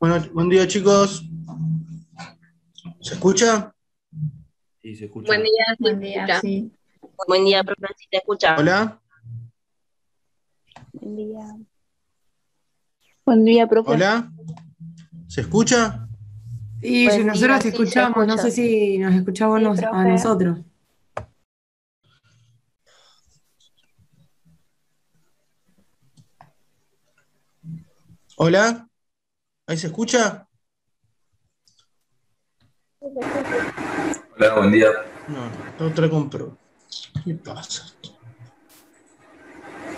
Bueno, buen día chicos. ¿Se escucha? Sí, se Buen escucha. día, sí, Buen se día, escucha. sí. Buen día, profe, sí te escucha. Hola, Buen día. Buen día, profe. hola. ¿Se escucha? Sí, Buen nosotros día, te sí se escuchamos, no sé escucha. si nos escuchamos Sí, a profe. nosotros. Hola, ¿ahí se escucha? Hola, buen día. No, no, la otra compró. ¿Qué pasa?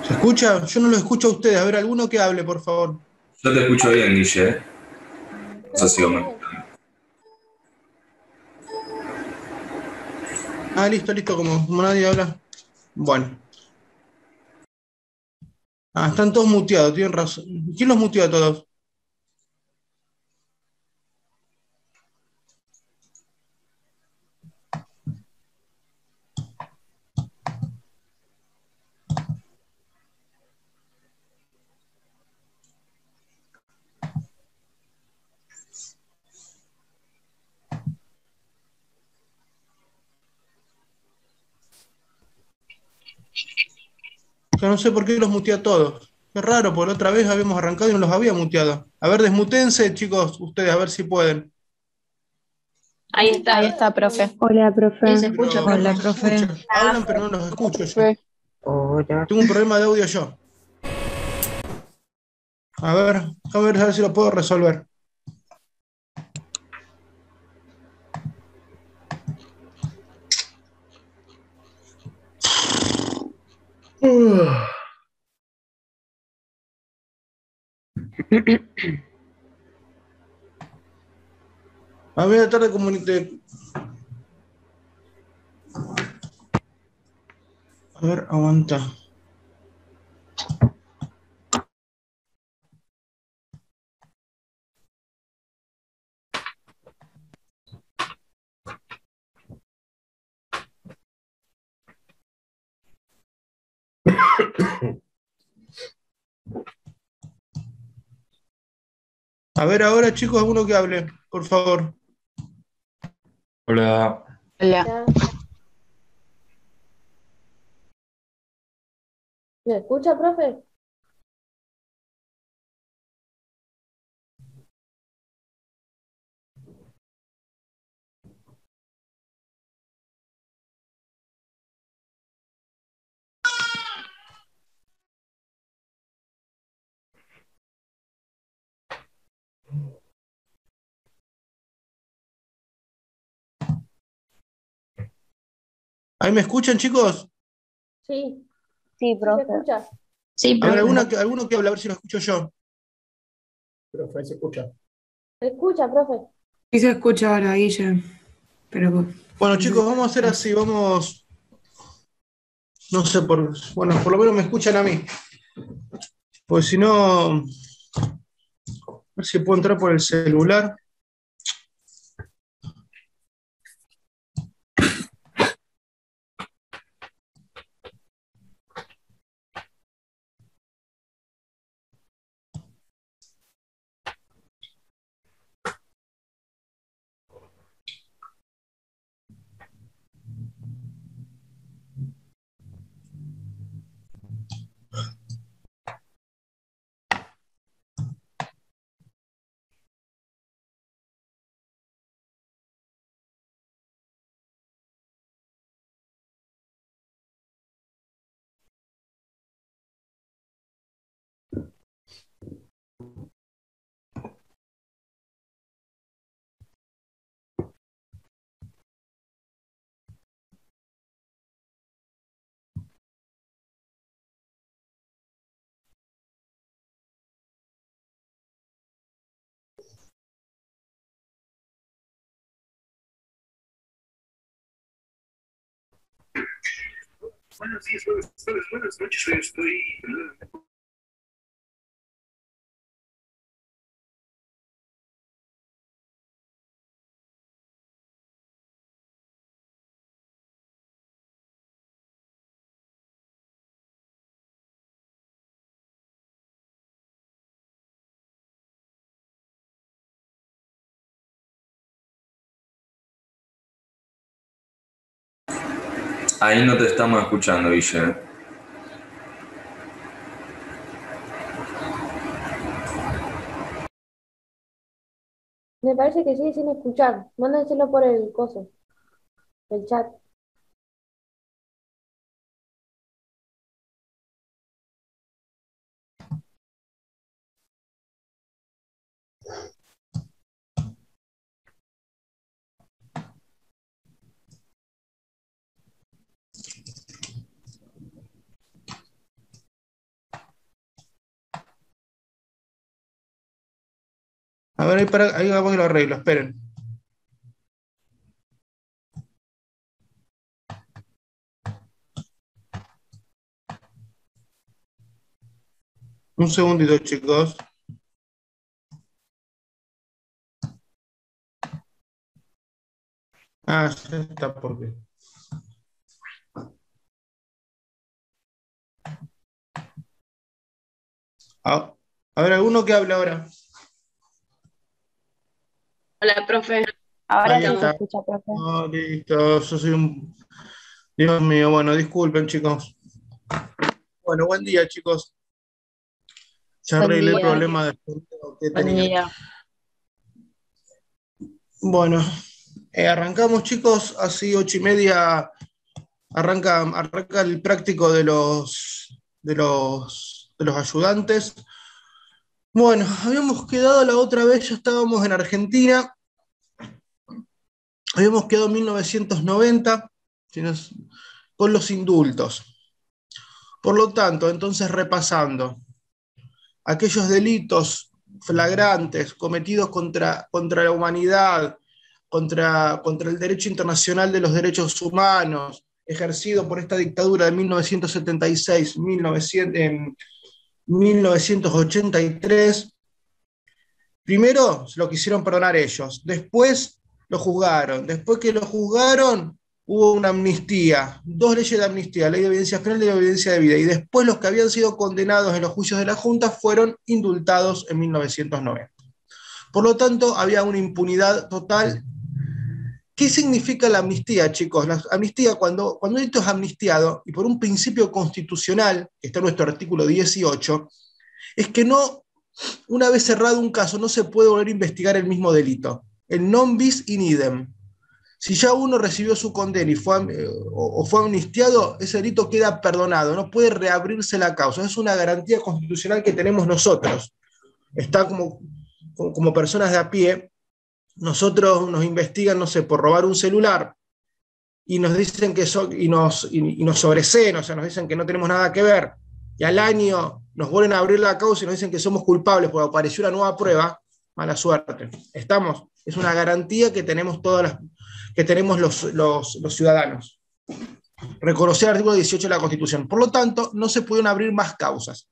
¿Se escucha? Yo no lo escucho a ustedes. A ver, alguno que hable, por favor. Yo te escucho bien, Guille, ¿eh? No sé si vos me... Ah, listo, listo, como nadie habla. Bueno. Ah, están todos muteados, tienen razón. ¿Quién los muteó a todos? Yo no sé por qué los muteé a todos. Es raro, porque la otra vez habíamos arrancado y no los había muteado. A ver, desmutense, chicos, ustedes, a ver si pueden. Ahí Ahí está. está, profe. Hola, Sí, profe. se escucha, Pero no profe. Hola, los profe. escucho. Hablan, pero no los escucho yo. Profe. Tengo un problema de audio yo. A ver si lo puedo resolver. A ver, tarde comunité. A ver, aguanta. A ver, ahora chicos, alguno que hable, por favor. Hola. Hola. ¿Me escucha, profe? ¿Ahí me escuchan, chicos? Sí, Sí, sí se profe. escucha. Sí, A ver, profe. alguno que hable, a ver si lo escucho yo. Profe, se escucha. ¿Me escucha, profe? Sí se escucha ahora, Guille, pero Bueno, no sé chicos, si vamos a hacer escuchás. así, vamos, no sé, bueno, por lo menos me escuchan a mí. Pues si no, a ver si puedo entrar por el celular. Buenos días, buenas noches. Hoy estoy Ahí no te estamos escuchando, Guille. Me parece que sigue sin escuchar. Mándenselo por el coso, el chat. A ver, ahí vamos y lo arreglo, esperen. Un segundito, chicos. Ah, ya está, porque. A ver, alguno que hable ahora. Hola, profe. Ahora Ahí sí se está. escucha, profe. Oh, listo, yo soy un. Dios mío, bueno, disculpen, chicos. Bueno, buen día, chicos. Ya Buen arreglé el día. problema de sonido que Buen tenía. día. Bueno, arrancamos, chicos, así 8:30. Arranca el práctico de los ayudantes. Bueno, habíamos quedado la otra vez, ya estábamos en Argentina, habíamos quedado en 1990 con los indultos. Por lo tanto, entonces repasando, aquellos delitos flagrantes cometidos contra la humanidad, contra el derecho internacional de los derechos humanos, ejercido por esta dictadura de 1976, 1983, primero se lo quisieron perdonar ellos, después lo juzgaron, después que lo juzgaron hubo una amnistía, dos leyes de amnistía, ley de evidencia penal y ley de evidencia de vida, y después los que habían sido condenados en los juicios de la Junta fueron indultados en 1990. Por lo tanto, había una impunidad total. ¿Qué significa la amnistía, chicos? La amnistía, cuando un delito es amnistiado, y por un principio constitucional, que está en nuestro artículo 18, es que no, una vez cerrado un caso, no se puede volver a investigar el mismo delito. El non bis in idem. Si ya uno recibió su condena y fue amnistiado, ese delito queda perdonado, no puede reabrirse la causa. Es una garantía constitucional que tenemos nosotros. Está como personas de a pie. Nosotros nos investigan, no sé, por robar un celular y nos dicen que y nos sobreseen, o sea, nos dicen que no tenemos nada que ver, y al año nos vuelven a abrir la causa y nos dicen que somos culpables porque apareció una nueva prueba. Mala suerte. ¿Estamos? Es una garantía que tenemos los ciudadanos. Reconocer el artículo 18 de la Constitución. Por lo tanto, no se pudieron abrir más causas.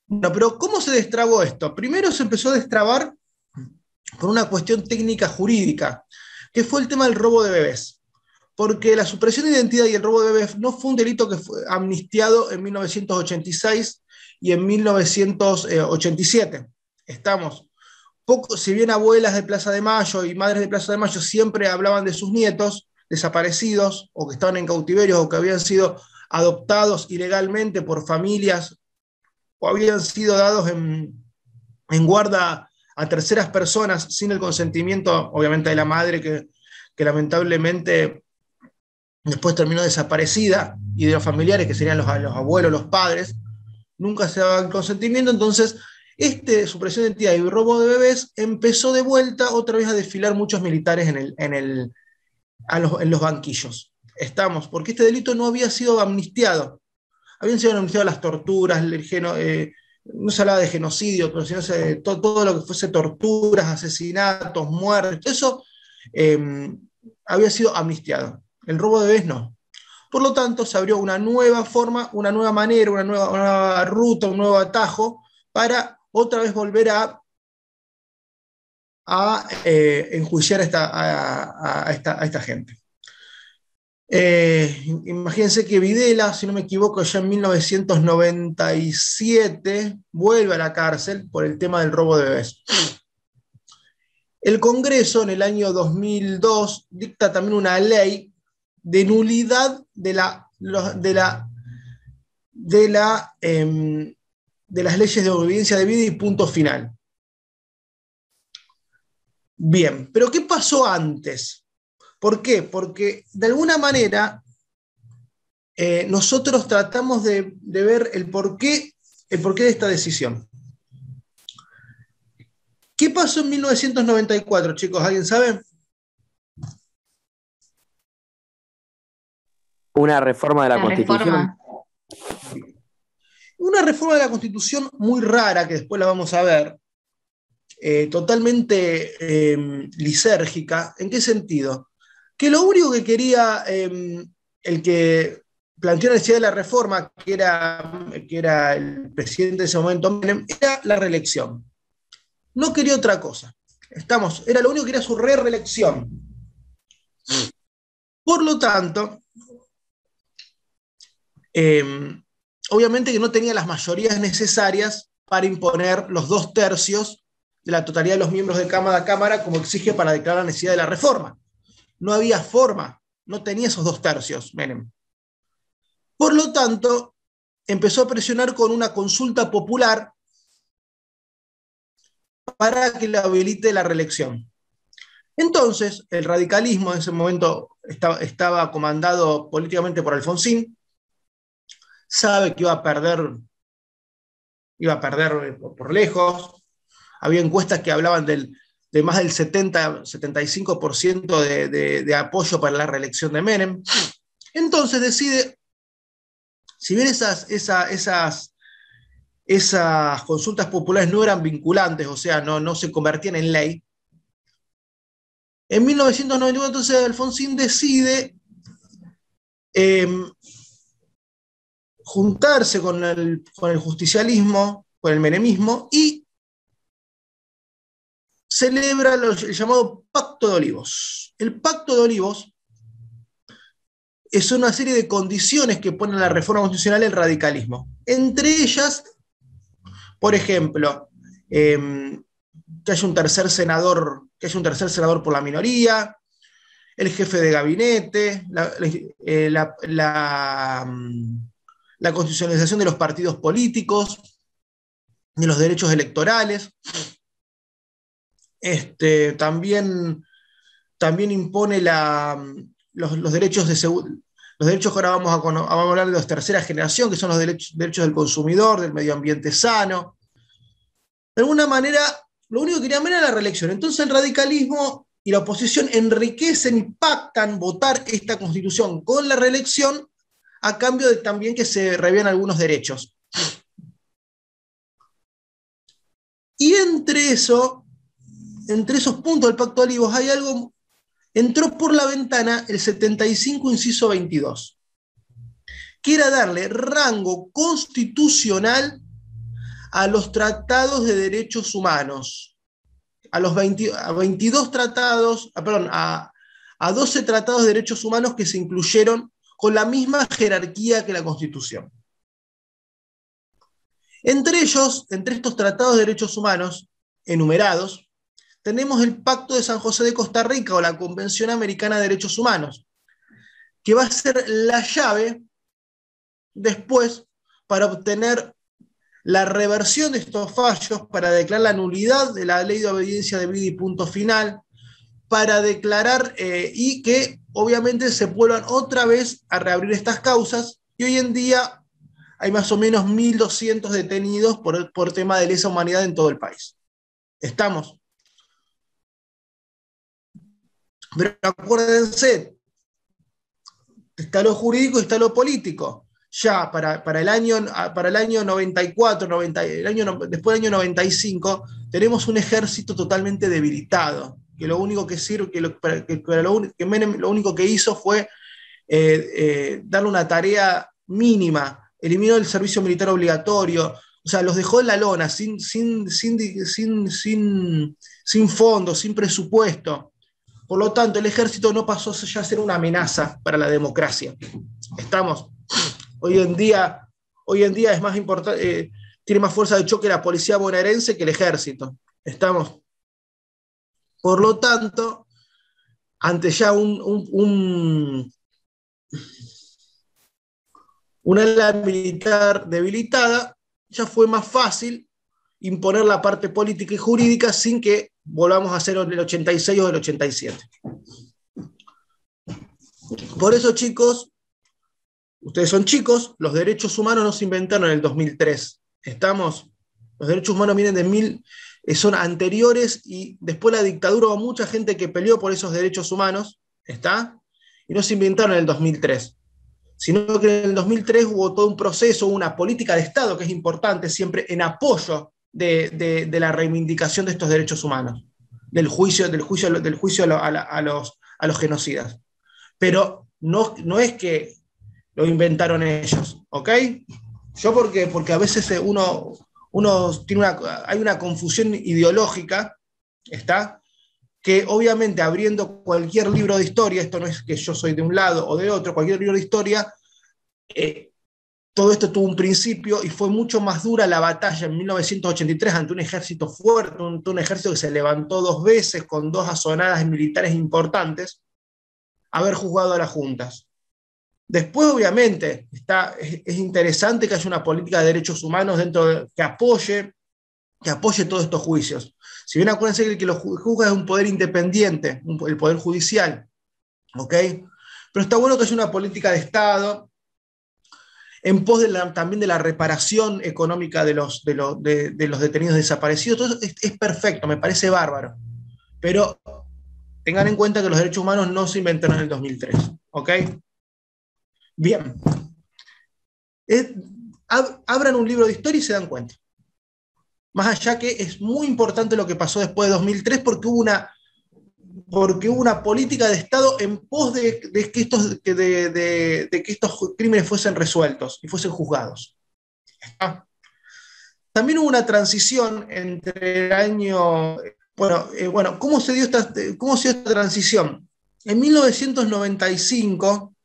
Bueno, pero ¿cómo se destrabó esto? Primero se empezó a destrabar por una cuestión técnica jurídica, que fue el tema del robo de bebés. Porque la supresión de identidad y el robo de bebés no fue un delito que fue amnistiado en 1986 y en 1987. Estamos. Si bien abuelas de Plaza de Mayo y madres de Plaza de Mayo siempre hablaban de sus nietos desaparecidos o que estaban en cautiverio o que habían sido adoptados ilegalmente por familias o habían sido dados en guarda a terceras personas sin el consentimiento, obviamente, de la madre que lamentablemente después terminó desaparecida, y de los familiares, que serían los abuelos, los padres, nunca se daba el consentimiento. Entonces, supresión de identidad y robo de bebés empezó de vuelta otra vez a desfilar muchos militares en los banquillos. Estamos, porque este delito no había sido amnistiado. Habían sido amnistiadas las torturas, no se hablaba de genocidio, pero sino todo lo que fuese torturas, asesinatos, muertes, eso había sido amnistiado. El robo de bebés no. Por lo tanto, se abrió una nueva forma, una nueva manera, una nueva ruta, un nuevo atajo para otra vez volver a enjuiciar a esta gente. Imagínense que Videla, si no me equivoco, ya en 1997 vuelve a la cárcel por el tema del robo de bebés. El Congreso en el año 2002 dicta también una ley de nulidad de las leyes de obediencia debida y punto final. Bien, pero ¿qué pasó antes? ¿Por qué? Porque de alguna manera nosotros tratamos de ver el porqué de esta decisión. ¿Qué pasó en 1994, chicos? ¿Alguien sabe? Una reforma de la Constitución. Una reforma de la Constitución muy rara, que después la vamos a ver, totalmente lisérgica. ¿En qué sentido? Que lo único que quería el que planteó la necesidad de la reforma, que era el presidente de ese momento, Menem, era la reelección. No quería otra cosa. Era lo único que quería su reelección. Por lo tanto, obviamente que no tenía las mayorías necesarias para imponer los 2/3 de la totalidad de los miembros de Cámara como exige para declarar la necesidad de la reforma. No había forma, no tenía esos 2/3, Menem. Por lo tanto, empezó a presionar con una consulta popular para que le habilite la reelección. Entonces, el radicalismo en ese momento estaba comandado políticamente por Alfonsín, sabe que iba a perder por lejos. Había encuestas que hablaban de más del 75% de apoyo para la reelección de Menem. Entonces decide, si bien esas consultas populares no eran vinculantes, o sea, no se convertían en ley, en 1994 entonces Alfonsín decide juntarse con el justicialismo, con el menemismo, y celebra el llamado Pacto de Olivos. El Pacto de Olivos es una serie de condiciones que pone en la reforma constitucional el radicalismo. Entre ellas, por ejemplo, que haya un tercer senador por la minoría, el jefe de gabinete, la constitucionalización de los partidos políticos, de los derechos electorales. También impone los derechos los derechos que ahora vamos a hablar de los tercera generación, que son los derechos del consumidor, del medio ambiente sano. De alguna manera, lo único que querían ver era la reelección. Entonces el radicalismo y la oposición enriquecen y pactan votar esta constitución con la reelección a cambio de también que se revean algunos derechos. Y entre esos puntos del Pacto de Olivos hay algo, entró por la ventana el 75, inciso 22, que era darle rango constitucional a los tratados de derechos humanos, a 22 tratados, a 12 tratados de derechos humanos que se incluyeron con la misma jerarquía que la Constitución. Entre estos tratados de derechos humanos enumerados, tenemos el Pacto de San José de Costa Rica o la Convención Americana de Derechos Humanos, que va a ser la llave después para obtener la reversión de estos fallos, para declarar la nulidad de la ley de obediencia debida y punto final, para declarar y que obviamente se vuelvan otra vez a reabrir estas causas, y hoy en día hay más o menos 1.200 detenidos por tema de lesa humanidad en todo el país. ¿Estamos? Pero acuérdense, está lo jurídico y está lo político. Ya para el año 94, después del año 95, tenemos un ejército totalmente debilitado, que lo único que sirve, que Menem lo único que hizo fue darle una tarea mínima, eliminó el servicio militar obligatorio, o sea, los dejó en la lona, sin fondos, sin presupuesto. Por lo tanto, el ejército no pasó ya a ser una amenaza para la democracia. ¿Estamos? Hoy en día es más importante, tiene más fuerza de choque la policía bonaerense que el ejército. ¿Estamos? Por lo tanto, ante ya un una ala militar debilitada, ya fue más fácil imponer la parte política y jurídica sin que volvamos a hacer el 86 o el 87. Por eso, chicos, ustedes son chicos, los derechos humanos no se inventaron en el 2003. ¿Estamos? Los derechos humanos vienen de son anteriores, y después de la dictadura hubo mucha gente que peleó por esos derechos humanos, ¿está? Y no se inventaron en el 2003. Sino que en el 2003 hubo todo un proceso, una política de Estado que es importante siempre en apoyo de la reivindicación de estos derechos humanos, del juicio a los genocidas. Pero no es que lo inventaron ellos, ¿ok? Yo porque a veces hay una confusión ideológica, ¿está? Que obviamente abriendo cualquier libro de historia, esto no es que yo soy de un lado o de otro, cualquier libro de historia, todo esto tuvo un principio y fue mucho más dura la batalla en 1983 ante un ejército fuerte, un ejército que se levantó 2 veces con 2 azonadas militares importantes, haber juzgado a las juntas. Después, obviamente, es interesante que haya una política de derechos humanos que apoye todos estos juicios. Si bien acuérdense que los juzga es un poder independiente, el poder judicial, ¿ok? Pero está bueno que haya una política de Estado en pos también de la reparación económica de los detenidos desaparecidos. Todo eso es perfecto, me parece bárbaro. Pero tengan en cuenta que los derechos humanos no se inventaron en el 2003, ¿ok? Bien. Abran un libro de historia y se dan cuenta. Más allá que es muy importante lo que pasó después de 2003 porque hubo una política de Estado en pos de que estos crímenes fuesen resueltos y fuesen juzgados. También hubo una transición entre el año... ¿cómo se dio esta transición? En 1995...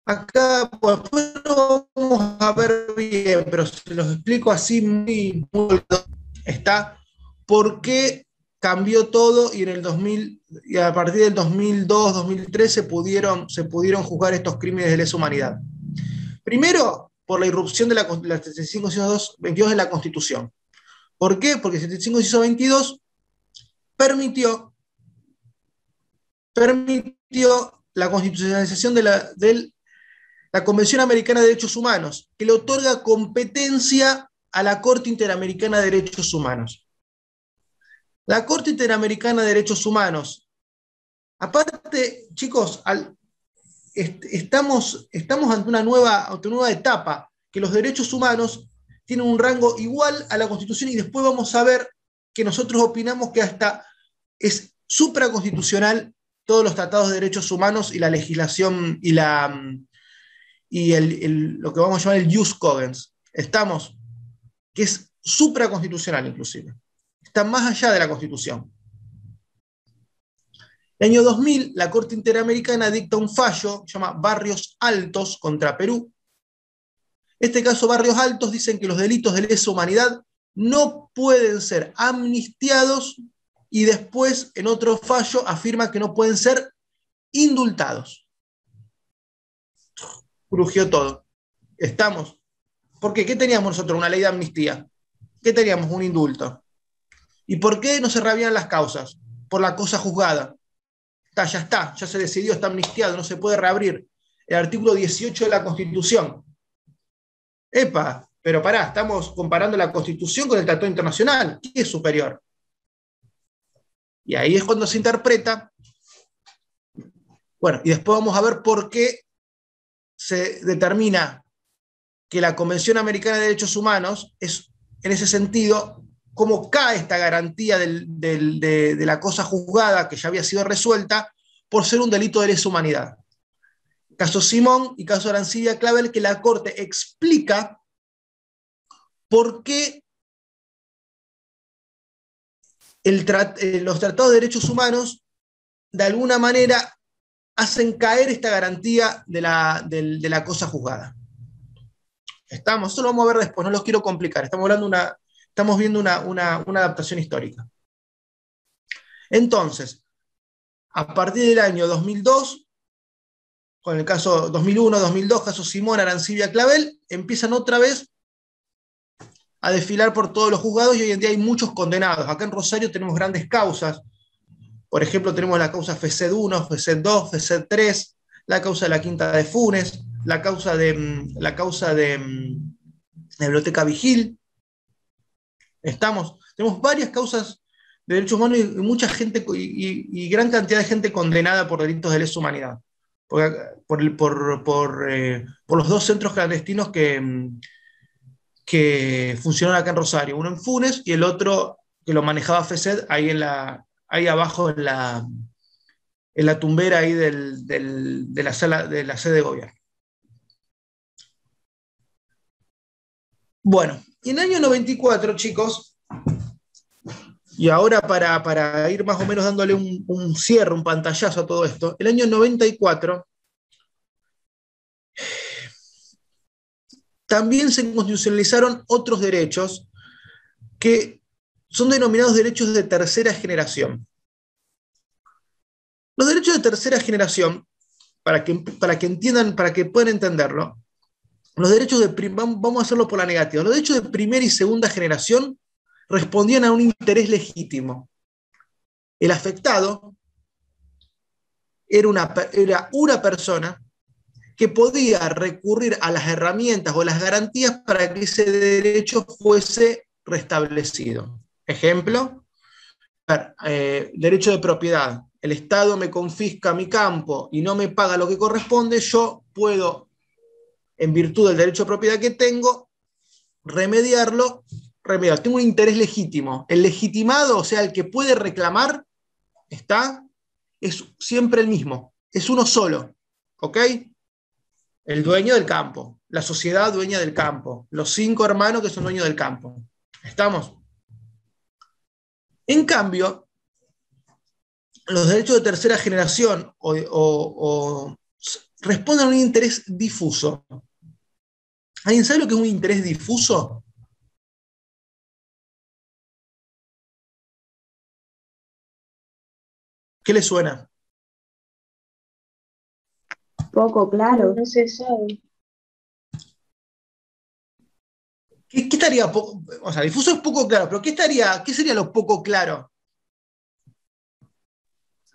Acá, pues, después lo vamos a ver bien, pero se los explico así muy está por qué cambió todo y y a partir del 2002, 2003 se pudieron juzgar estos crímenes de lesa humanidad. Primero, por la irrupción de la 75-22 en la Constitución. ¿Por qué? Porque el 75-22 permitió la constitucionalización de la Convención Americana de Derechos Humanos, que le otorga competencia a la Corte Interamericana de Derechos Humanos. La Corte Interamericana de Derechos Humanos, aparte, chicos, estamos ante una nueva etapa, que los derechos humanos tienen un rango igual a la Constitución, y después vamos a ver que nosotros opinamos que hasta es supraconstitucional todos los tratados de derechos humanos y la legislación y lo que vamos a llamar el jus cogens. Estamos, que es supraconstitucional inclusive. Está más allá de la Constitución. En el año 2000, la Corte Interamericana dicta un fallo, se llama Barrios Altos contra Perú. En este caso, Barrios Altos dicen que los delitos de lesa humanidad no pueden ser amnistiados, y después, en otro fallo, afirma que no pueden ser indultados. Crujió todo. ¿Estamos? ¿Por qué? ¿Qué teníamos nosotros? Una ley de amnistía. ¿Qué teníamos? Un indulto. ¿Y por qué no se reabrían las causas? Por la cosa juzgada. Ya se decidió, está amnistiado, no se puede reabrir. El artículo 18 de la Constitución. Epa, pero pará, estamos comparando la Constitución con el Tratado Internacional. ¿Qué es superior? Y ahí es cuando se interpreta. Bueno, y después vamos a ver por qué se determina que la Convención Americana de Derechos Humanos es, en ese sentido, cómo cae esta garantía de la cosa juzgada que ya había sido resuelta por ser un delito de lesa humanidad. Caso Simón y caso Arancibia Clavel, que la Corte explica por qué los tratados de derechos humanos de alguna manera hacen caer esta garantía de la cosa juzgada. Eso lo vamos a ver después, no los quiero complicar. Estamos Estamos viendo una adaptación histórica. Entonces, a partir del año 2002, con el caso 2001, 2002, caso Simón, Arancibia, Clavel, empiezan otra vez a desfilar por todos los juzgados y hoy en día hay muchos condenados. Acá en Rosario tenemos grandes causas. Por ejemplo, tenemos la causa FECED 1, FECED 2, FECED 3, la causa de la Quinta de Funes, la causa de Biblioteca Vigil. Tenemos varias causas de derechos humanos y mucha gente y gran cantidad de gente condenada por delitos de lesa humanidad. Por los dos centros clandestinos que funcionaron acá en Rosario, uno en Funes y el otro que lo manejaba FECED ahí abajo en la tumbera ahí de la sede de gobierno. Bueno, y en el año 94, chicos, y ahora para ir más o menos dándole un cierre, un pantallazo a todo esto, el año 94 también se constitucionalizaron otros derechos que son denominados derechos de tercera generación. Los derechos de tercera generación, para que entiendan, para que puedan entenderlo, los derechos vamos a hacerlo por la negativa. Los derechos de primera y segunda generación respondían a un interés legítimo. El afectado era una persona que podía recurrir a las herramientas o las garantías para que ese derecho fuese restablecido. Ejemplo, derecho de propiedad. El Estado me confisca mi campo y no me paga lo que corresponde, yo puedo, en virtud del derecho de propiedad que tengo, remediarlo. Tengo un interés legítimo. El legitimado, o sea, el que puede reclamar, es siempre el mismo, es uno solo, ¿ok? El dueño del campo, la sociedad dueña del campo, los 5 hermanos que son dueños del campo. ¿Estamos? En cambio, los derechos de tercera generación responden a un interés difuso. ¿Alguien sabe lo que es un interés difuso? ¿Qué le suena? Poco claro. No se sabe. ¿Qué estaría poco? O sea, difuso es poco claro, pero ¿qué sería lo poco claro?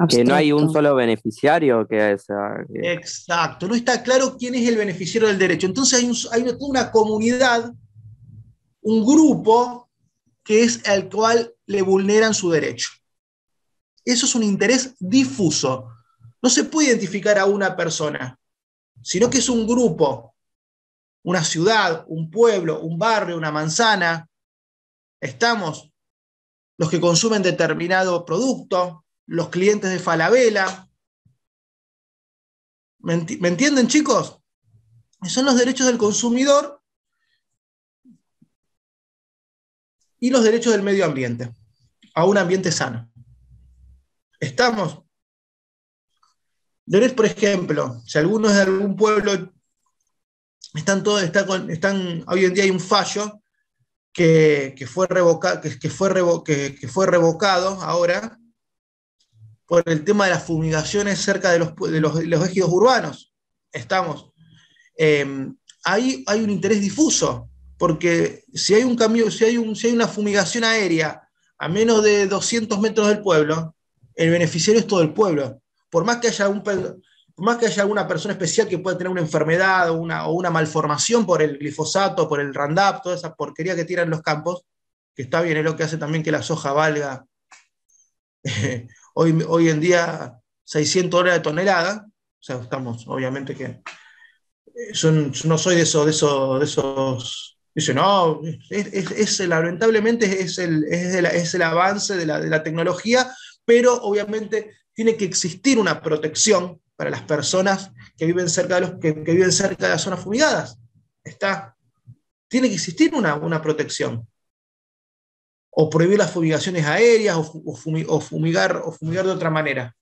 Que no hay un solo beneficiario Exacto, no está claro quién es el beneficiario del derecho. Entonces hay una comunidad, un grupo que es al cual le vulneran su derecho. Eso es un interés difuso. No se puede identificar a una persona, sino que es un grupo, una ciudad, un pueblo, un barrio, una manzana. Estamos los que consumen determinado producto, los clientes de Falabella. ¿Me entienden, chicos? Son los derechos del consumidor y los derechos del medio ambiente, a un ambiente sano. ¿Estamos? Por ejemplo, si alguno es de algún pueblo, hoy en día hay un fallo que fue revocado ahora por el tema de las fumigaciones cerca de los ejidos urbanos. Estamos. Ahí hay un interés difuso, porque si hay una fumigación aérea a menos de 200 metros del pueblo, el beneficiario es todo el pueblo. Por más que haya alguna persona especial que pueda tener una enfermedad o una malformación por el glifosato, por el Roundup, toda esa porquería que tiran en los campos, que está bien, es lo que hace también que la soja valga hoy en día $600 de tonelada. O sea, estamos, obviamente que yo no soy de esos. Dice, no, lamentablemente es el avance de la tecnología, pero obviamente tiene que existir una protección para las personas que viven cerca de las zonas fumigadas. Tiene que existir una protección. O prohibir las fumigaciones aéreas o fumigar de otra manera.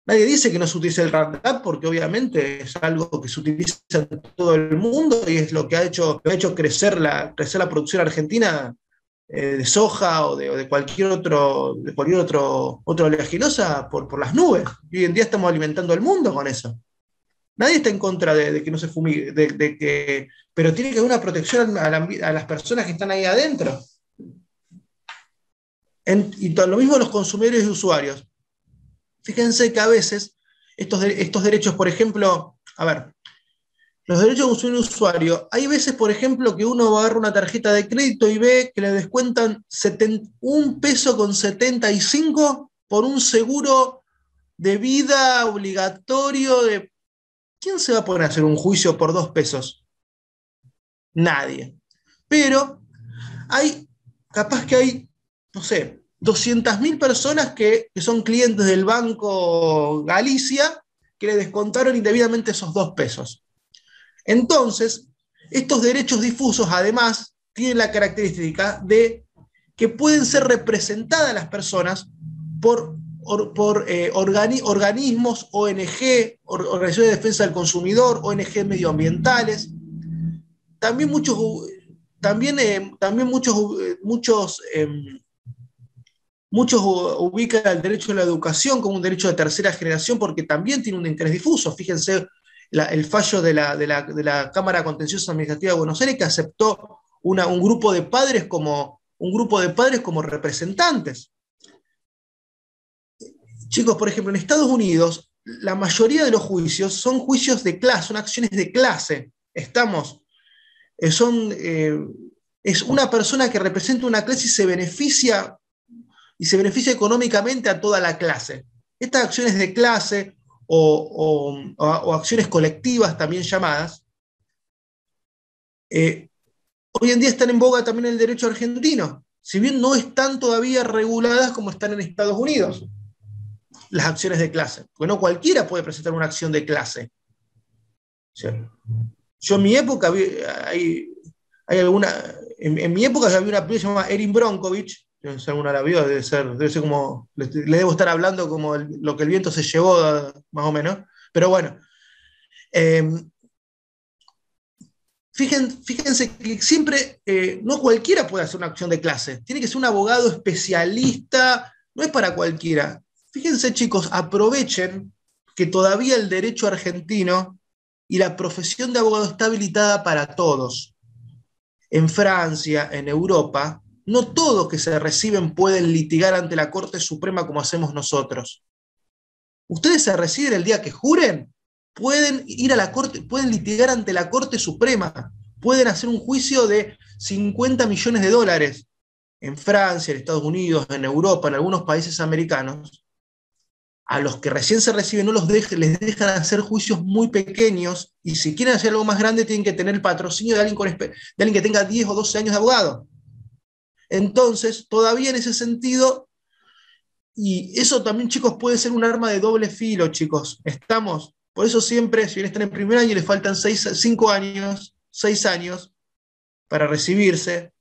Nadie dice que no se utilice el Roundup porque obviamente es algo que se utiliza en todo el mundo y es lo que ha hecho crecer la producción argentina de soja o de cualquier otra oleaginosa por las nubes. Y hoy en día estamos alimentando al mundo con eso. Nadie está en contra de que no se fumigue, pero tiene que haber una protección a las personas que están ahí adentro. Y lo mismo los consumidores y usuarios. Fíjense que a veces estos derechos, por ejemplo, a ver, los derechos de consumidor y usuario, hay veces, por ejemplo, que uno va a agarrar una tarjeta de crédito y ve que le descuentan 1 peso con 75 por un seguro de vida obligatorio de... ¿Quién se va a poner a hacer un juicio por 2 pesos? Nadie. Pero capaz que hay, no sé, 200.000 personas que son clientes del Banco Galicia que le descontaron indebidamente esos 2 pesos. Entonces, estos derechos difusos, además, tienen la característica de que pueden ser representadas las personas por organismos, ONG, organizaciones de defensa del consumidor, ONG medioambientales. También muchos ubican el derecho a la educación como un derecho de tercera generación porque también tiene un interés difuso. Fíjense el fallo de la Cámara Contenciosa Administrativa de Buenos Aires que aceptó un grupo de padres como representantes. Chicos, por ejemplo, en Estados Unidos, la mayoría de los juicios son juicios de clase, son acciones de clase. Es una persona que representa una clase y se beneficia económicamente a toda la clase. Estas acciones de clase o acciones colectivas también llamadas, hoy en día están en boga también en el derecho argentino, si bien no están todavía reguladas como están en Estados Unidos, las acciones de clase, porque no cualquiera puede presentar una acción de clase. Yo en mi época, en mi época había una película llamada Erin Brockovich, no sé si alguna la vio, debe ser como, le debo estar hablando como lo que el viento se llevó, más o menos, pero bueno. Fíjense que siempre, no cualquiera puede hacer una acción de clase, tiene que ser un abogado especialista, no es para cualquiera. Fíjense, chicos, aprovechen que todavía el derecho argentino y la profesión de abogado está habilitada para todos. En Francia, en Europa, no todos que se reciben pueden litigar ante la Corte Suprema como hacemos nosotros. Ustedes se reciben el día que juren, pueden ir a la Corte, pueden litigar ante la Corte Suprema, pueden hacer un juicio de 50 millones de dólares. En Francia, en Estados Unidos, en Europa, en algunos países americanos, a los que recién se reciben les dejan hacer juicios muy pequeños, y si quieren hacer algo más grande tienen que tener el patrocinio de alguien que tenga 10 o 12 años de abogado. Entonces, todavía en ese sentido, y eso también, chicos, puede ser un arma de doble filo, chicos. Por eso siempre, si bien están en primer año y les faltan 6 años para recibirse,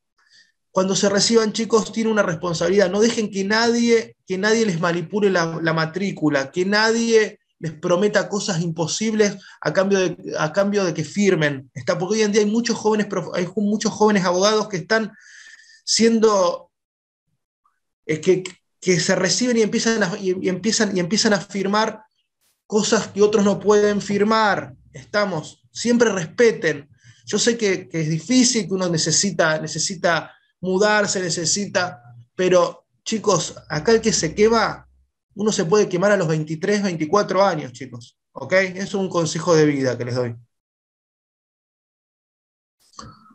cuando se reciban, chicos, tienen una responsabilidad. No dejen que nadie les manipule la matrícula, que nadie les prometa cosas imposibles a cambio de que firmen. Porque hoy en día hay muchos jóvenes abogados que están siendo... que se reciben y empiezan a firmar cosas que otros no pueden firmar. Siempre respeten. Yo sé que es difícil, que uno necesita mudarse, pero chicos, acá el que se quema, uno se puede quemar a los 23, 24 años, chicos, ¿ok? Eso es un consejo de vida que les doy.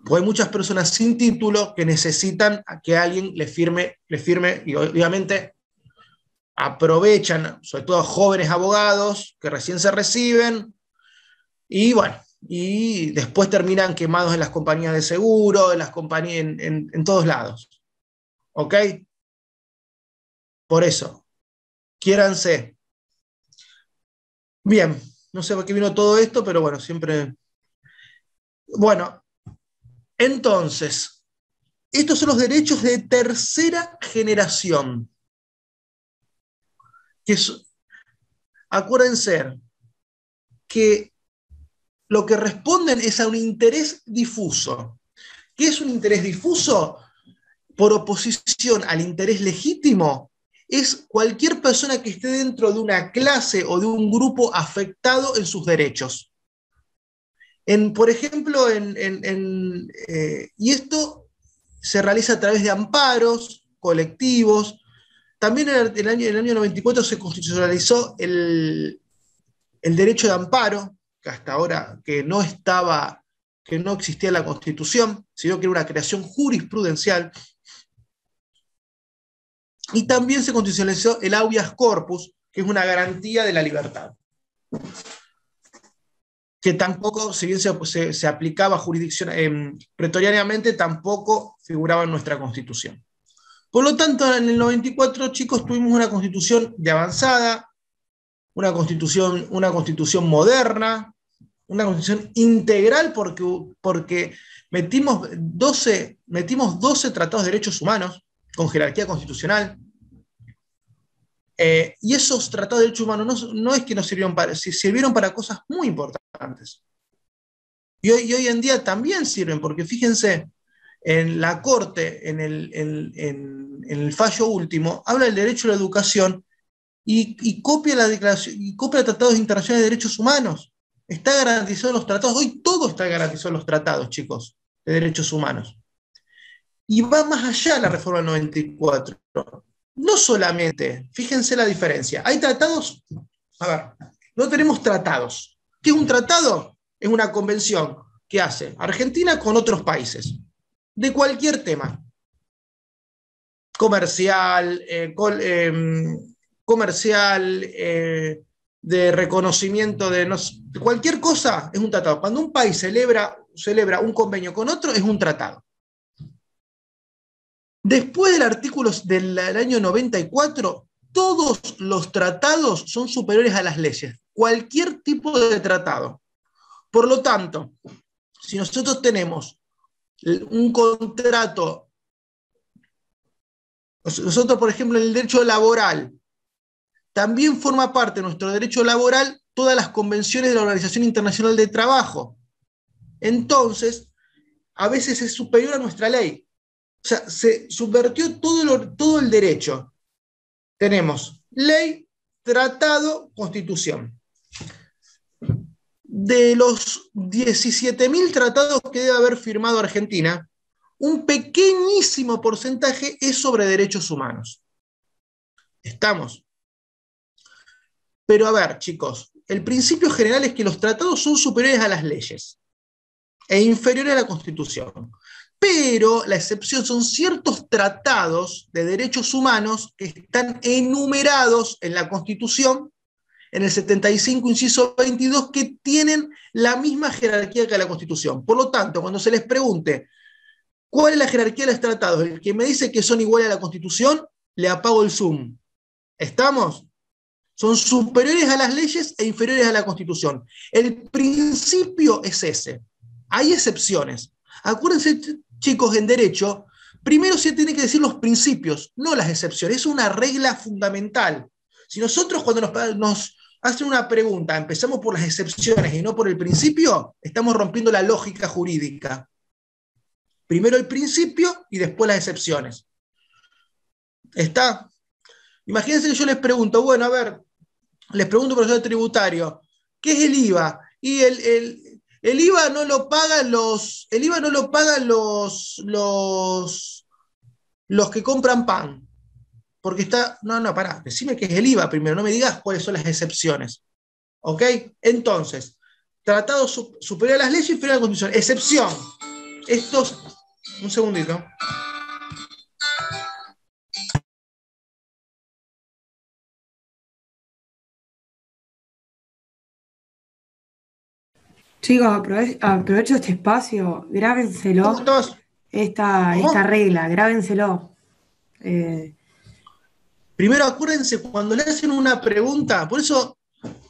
Porque hay muchas personas sin título que necesitan a que alguien les firme, y obviamente aprovechan, sobre todo jóvenes abogados que recién se reciben, y bueno, y después terminan quemados en las compañías de seguro, en todos lados. ¿Ok? Por eso, quiéranse. Bien, no sé por qué vino todo esto, pero bueno, siempre... Bueno, entonces, estos son los derechos de tercera generación. Acuérdense que lo que responden es a un interés difuso. ¿Qué es un interés difuso? por oposición al interés legítimo, es cualquier persona que esté dentro de una clase o de un grupo afectado en sus derechos. Por ejemplo, y esto se realiza a través de amparos colectivos. También en el año 94 se constitucionalizó el derecho de amparo, que hasta ahora que no existía en la Constitución, sino que era una creación jurisprudencial. Y también se constitucionalizó el habeas corpus, que es una garantía de la libertad, que tampoco, si bien se aplicaba pretorianamente, tampoco figuraba en nuestra Constitución. Por lo tanto, en el 94, chicos, tuvimos una Constitución de avanzada, una constitución moderna, una Constitución integral, porque metimos 12 tratados de derechos humanos con jerarquía constitucional. Y esos tratados de derechos humanos no es que nos sirvieron para cosas muy importantes. Y hoy en día también sirven, porque fíjense, en la Corte, en el fallo último, habla del derecho a la educación y copia la declaración, y copia tratados internacionales de derechos humanos. Está garantizado en los tratados. Hoy todo está garantizado en los tratados, chicos, de derechos humanos. Y va más allá la reforma del 94. No solamente, fíjense la diferencia. Hay tratados, a ver, no tenemos tratados. ¿Qué es un tratado? Es una convención que hace Argentina con otros países, de cualquier tema. Comercial, de reconocimiento de cualquier cosa es un tratado. Cuando un país celebra un convenio con otro, es un tratado. Después del artículo del año 94, todos los tratados son superiores a las leyes. Cualquier tipo de tratado. Por lo tanto, si nosotros tenemos un contrato, nosotros, por ejemplo, en el derecho laboral, también forma parte de nuestro derecho laboral todas las convenciones de la Organización Internacional de Trabajo. Entonces, a veces es superior a nuestra ley. O sea, se subvertió todo el derecho. Tenemos ley, tratado, constitución. De los 17.000 tratados que debe haber firmado Argentina, un pequeñísimo porcentaje es sobre derechos humanos. ¿Estamos? Pero a ver, chicos, el principio general es que los tratados son superiores a las leyes e inferiores a la Constitución. Pero la excepción son ciertos tratados de derechos humanos que están enumerados en la Constitución, en el 75, inciso 22, que tienen la misma jerarquía que la Constitución. Por lo tanto, cuando se les pregunte cuál es la jerarquía de los tratados, el que me dice que son iguales a la Constitución, le apago el Zoom. ¿Estamos? Son superiores a las leyes e inferiores a la Constitución. El principio es ese. Hay excepciones. Acuérdense, chicos, en derecho, primero se tienen que decir los principios, no las excepciones. Es una regla fundamental. Si nosotros cuando nos hacen una pregunta empezamos por las excepciones y no por el principio, estamos rompiendo la lógica jurídica. Primero el principio y después las excepciones. ¿Está? Imagínense que yo les pregunto, bueno, a ver, les pregunto, profesor tributario, ¿qué es el IVA? Y el IVA no lo pagan los que compran pan. Porque está, no, pará, decime qué es el IVA primero, no me digas cuáles son las excepciones. ¿Ok? Entonces, tratado superior a las leyes y inferior a la Constitución. Excepción. Un segundito. Chicos, aprovecho este espacio, grábenselo, esta regla, grábenselo. Primero acuérdense, cuando le hacen una pregunta, por eso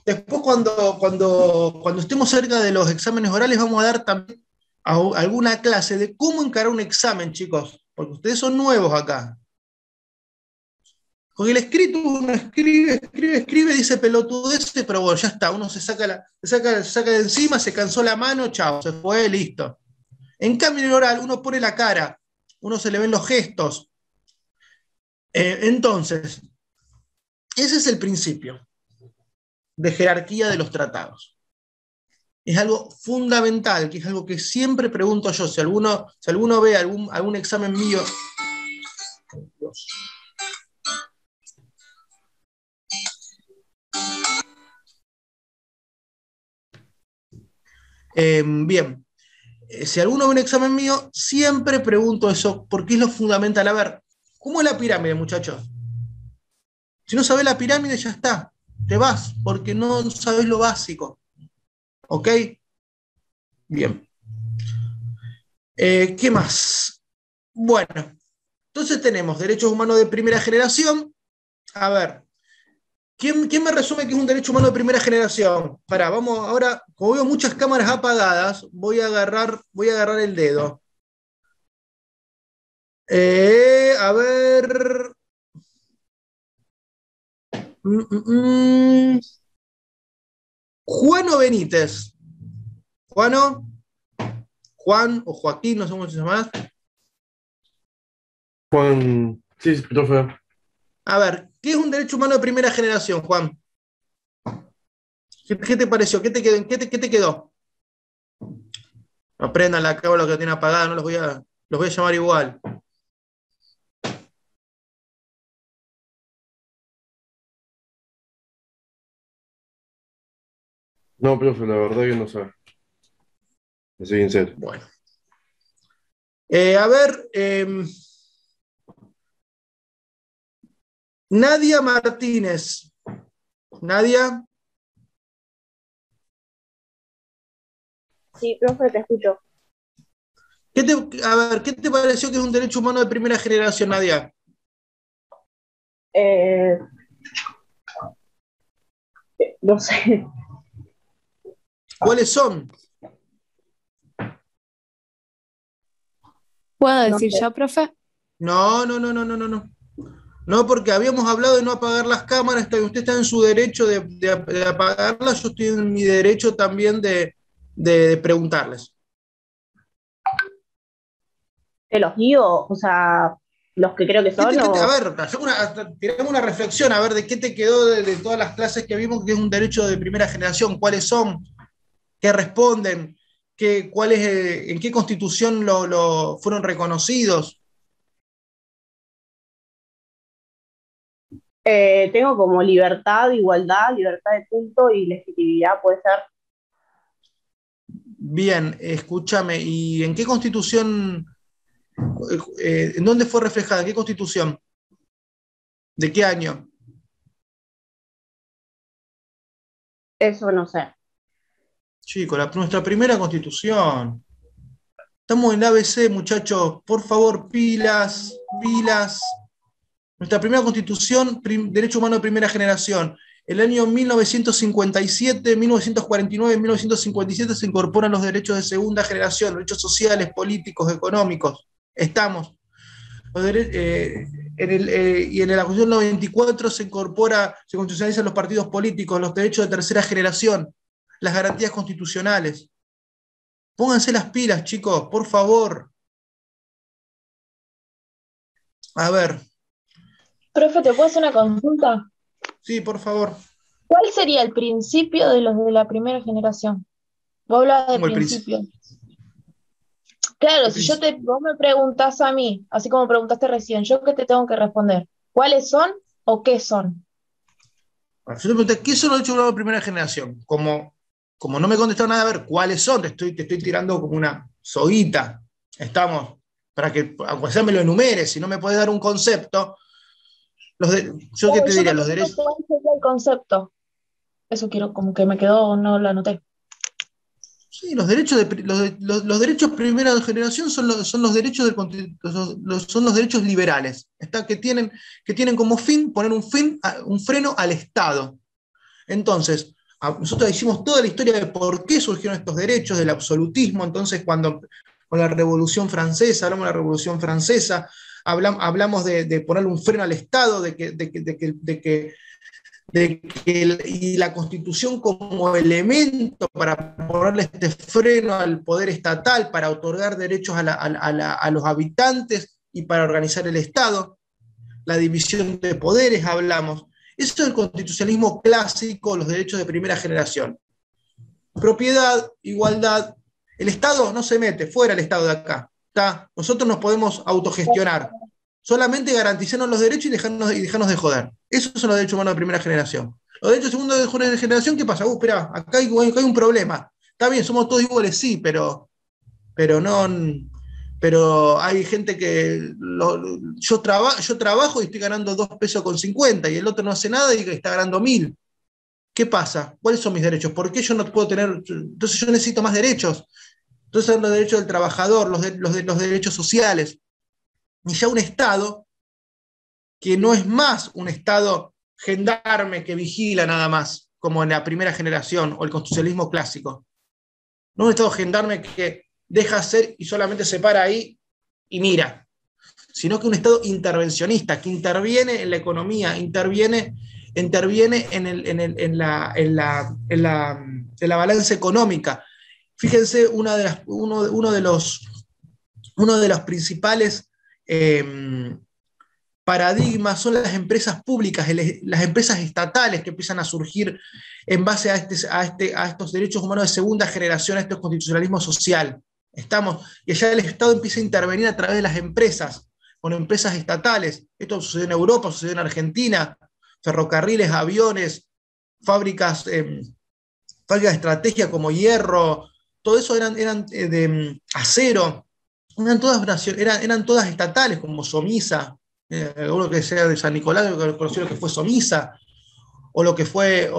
después cuando estemos cerca de los exámenes orales vamos a dar también alguna clase de cómo encarar un examen, chicos, porque ustedes son nuevos acá. Con el escrito uno escribe, dice pelotudeces, pero bueno, ya está, uno se saca de encima, se cansó la mano, chao, se fue, listo. En cambio en el oral uno pone la cara, uno se le ven los gestos. Entonces, ese es el principio de jerarquía de los tratados. Es algo fundamental, que es algo que siempre pregunto yo. Si alguno ve algún examen mío... Dios. Bien, si alguno ve un examen mío, siempre pregunto eso, porque es lo fundamental. A ver, ¿cómo es la pirámide, muchachos? Si no sabes la pirámide, ya está, te vas, porque no sabes lo básico. ¿Ok? Bien. ¿Qué más? Bueno, entonces tenemos derechos humanos de primera generación. A ver, ¿quién me resume que es un derecho humano de primera generación? Pará, vamos ahora, como veo muchas cámaras apagadas, voy a agarrar el dedo. A ver. Juano Benítez. ¿Juano? Juan o Joaquín, no sé cómo se llama. Juan, sí, profe. A ver, ¿qué es un derecho humano de primera generación, Juan? ¿Qué te pareció? ¿Qué te quedó? No prendan la cámara que tiene apagada, no los voy a llamar igual. No, profe, la verdad que no sé. Me soy sincero. Bueno. A ver, Nadia Martínez. Nadia. Sí, profe, te escucho. A ver, ¿qué te pareció que es un derecho humano de primera generación, Nadia? No sé. ¿Cuáles son? ¿Puedo decir yo, profe? No. No, porque habíamos hablado de no apagar las cámaras, usted está en su derecho de apagarlas, yo estoy en mi derecho también de preguntarles. ¿Te los digo? O sea, los que creo que son. A ver, tiramos una reflexión, a ver de qué te quedó de todas las clases que vimos, que es un derecho de primera generación, cuáles son, qué responden, en qué constitución fueron reconocidos. Tengo como libertad, igualdad, libertad de culto y legitimidad, ¿puede ser? Bien, escúchame, ¿y en qué constitución, en dónde fue reflejada? ¿En qué constitución? ¿De qué año? Eso no sé. Chicos, nuestra primera constitución. Estamos en la ABC, muchachos, por favor, pilas. Nuestra primera constitución, derecho humano de primera generación. El año 1957, 1949, 1957 se incorporan los derechos de segunda generación, derechos sociales, políticos, económicos. Estamos. Y en la Constitución 94 se constitucionalizan los partidos políticos, los derechos de tercera generación, las garantías constitucionales. Pónganse las pilas, chicos, por favor. A ver. Profe, ¿te puedo hacer una consulta? Sí, por favor. ¿Cuál sería el principio de los de la primera generación? Vos hablabas de principio. Claro, si vos me preguntás a mí, así como preguntaste recién, ¿yo qué te tengo que responder? ¿Cuáles son o qué son? Yo te pregunté, ¿qué son los derechos humanos de primera generación? Como no me contestaron nada, a ver, ¿cuáles son? Te estoy tirando como una soguita. Estamos, para que, aunque sea me lo enumeres, si no me puedes dar un concepto. ¿Yo qué te diría? Los derechos. ¿Cuál sería el concepto? Eso quiero, como que me quedó, no lo anoté. Sí, los derechos primera generación son los derechos son los derechos liberales, que tienen como fin poner un freno al Estado. Entonces, nosotros hicimos toda la historia de por qué surgieron estos derechos, del absolutismo. Entonces, con la Revolución Francesa, hablamos de la Revolución Francesa, hablamos de ponerle un freno al Estado, de y la Constitución como elemento para ponerle este freno al poder estatal, para otorgar derechos a los habitantes y para organizar el Estado, la división de poderes, hablamos. Eso es el constitucionalismo clásico, los derechos de primera generación. Propiedad, igualdad. El Estado no se mete, fuera el Estado de acá. ¿Está? Nosotros nos podemos autogestionar. Solamente garantizarnos los derechos y dejarnos de joder. Esos son los derechos humanos de primera generación. Los derechos segunda de generación, ¿qué pasa? Espera, acá hay un problema. Está bien, somos todos iguales, sí, pero hay gente que yo trabajo y estoy ganando 2 pesos con 50 y el otro no hace nada y está ganando 1000. ¿Qué pasa? ¿Cuáles son mis derechos? ¿Por qué yo no puedo tener? Entonces yo necesito más derechos. Entonces son los derechos del trabajador, los derechos sociales. Y ya un Estado que no es más un Estado gendarme que vigila nada más, como en la primera generación o el constitucionalismo clásico. No un Estado gendarme que deja hacer y solamente se para ahí y mira, sino que un Estado intervencionista, que interviene en la economía, interviene en la balanza económica. Fíjense, uno de los principales paradigmas son las empresas públicas, las empresas estatales que empiezan a surgir en base a estos derechos humanos de segunda generación, a este constitucionalismo social. Y allá el Estado empieza a intervenir a través de las empresas, con empresas estatales. Esto sucedió en Europa, sucedió en Argentina, ferrocarriles, aviones, fábricas de estrategia como hierro, todo eso eran de acero, eran todas estatales, como Somisa, uno que sea de San Nicolás, que conoció lo que fue Somisa, o lo que fue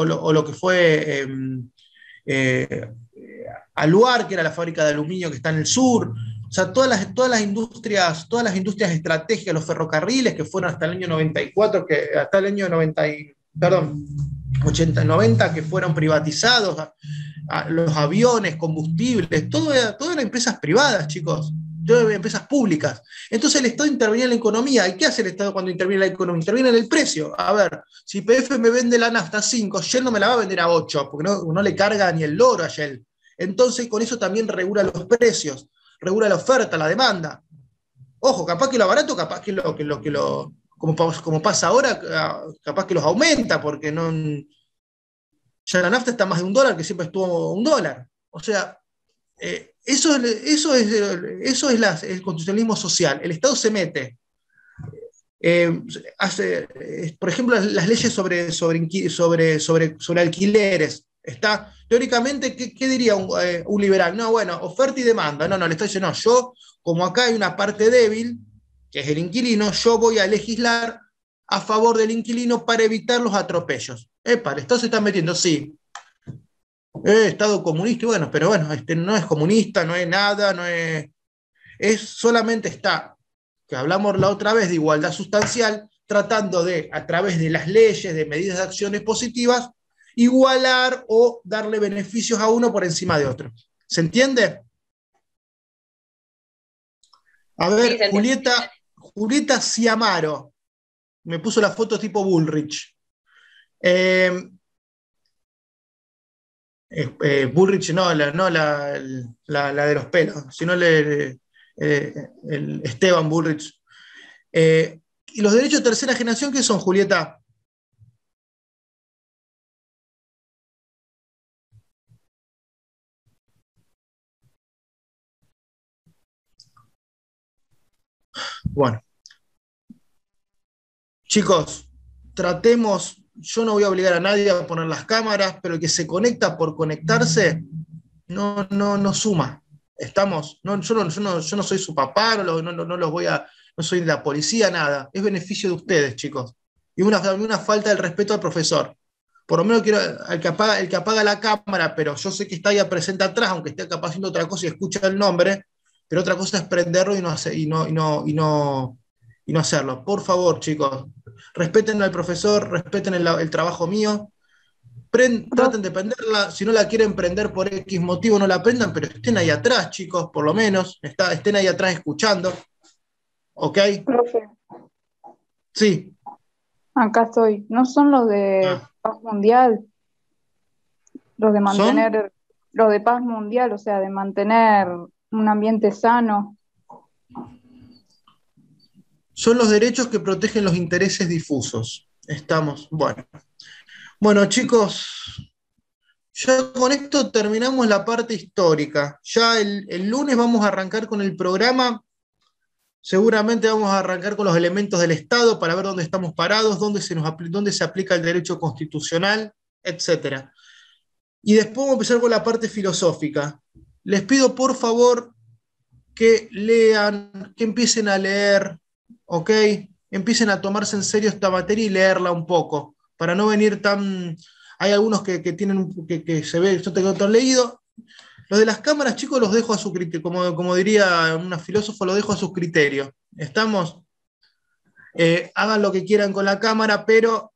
Aluar, que era la fábrica de aluminio que está en el sur. O sea, todas las industrias estratégicas, los ferrocarriles que fueron hasta el año 94, hasta el año 90, que fueron privatizados, los aviones, combustibles, todo eran empresas privadas, chicos, todo eran empresas públicas. Entonces el Estado intervenía en la economía. ¿Y qué hace el Estado cuando interviene en la economía? Interviene en el precio. A ver, si PF me vende la nafta a 5, Shell no me la va a vender a 8, porque no le carga ni el loro a Shell. Entonces con eso también regula los precios, regula la oferta, la demanda. Ojo, capaz que lo barato, capaz que como pasa ahora, capaz que los aumenta, porque ya la nafta está más de $1, que siempre estuvo $1. O sea, eso es el constitucionalismo social. El Estado se mete. Por ejemplo, las leyes sobre alquileres. Teóricamente, ¿qué diría un liberal? No, bueno, oferta y demanda. No, le estoy diciendo, no, yo, como acá hay una parte débil, que es el inquilino, yo voy a legislar a favor del inquilino para evitar los atropellos. El Estado se está metiendo, sí. Estado comunista, bueno, pero bueno, no es comunista, no es nada, solamente está, que hablamos la otra vez de igualdad sustancial, tratando de, a través de las leyes, de medidas de acciones positivas, igualar o darle beneficios a uno por encima de otro. ¿Se entiende? A ver, sí, Julieta Ciamaro me puso la foto tipo Bullrich. Bullrich no la de los pelos, sino el Esteban Bullrich. ¿Y los derechos de tercera generación qué son, Julieta? Bueno, chicos, tratemos. Yo no voy a obligar a nadie a poner las cámaras, pero el que se conecta por conectarse no suma. ¿Estamos? Yo no soy su papá, no soy de la policía, nada. Es beneficio de ustedes, chicos. Y una falta del respeto al profesor. Por lo menos quiero el que apaga la cámara, pero yo sé que está ahí presente atrás, aunque esté capaz haciendo otra cosa y escucha el nombre, pero otra cosa es prenderlo y no hacerlo. Por favor, chicos, respeten al profesor, respeten el trabajo mío, traten de prenderla. Si no la quieren prender por X motivo, no la prendan, pero estén ahí atrás, chicos, por lo menos, estén ahí atrás escuchando. ¿Ok? Profe. Sí. Acá estoy. ¿No son los de paz mundial? Los de mantener, los de paz mundial, o sea, de mantener un ambiente sano. Son los derechos que protegen los intereses difusos. Estamos, bueno. Bueno, chicos, ya con esto terminamos la parte histórica. Ya el lunes vamos a arrancar con el programa. Seguramente vamos a arrancar con los elementos del Estado para ver dónde estamos parados, dónde se aplica el derecho constitucional, etc. Y después vamos a empezar con la parte filosófica. Les pido por favor que lean, que empiecen a leer, ¿ok? Empiecen a tomarse en serio esta materia y leerla un poco, para no venir tan... Hay algunos que tienen, que se ve, yo tengo todo leído. Los de las cámaras, chicos, los dejo a su criterio, como diría una filósofo, los dejo a sus criterios. ¿Estamos? Hagan lo que quieran con la cámara, pero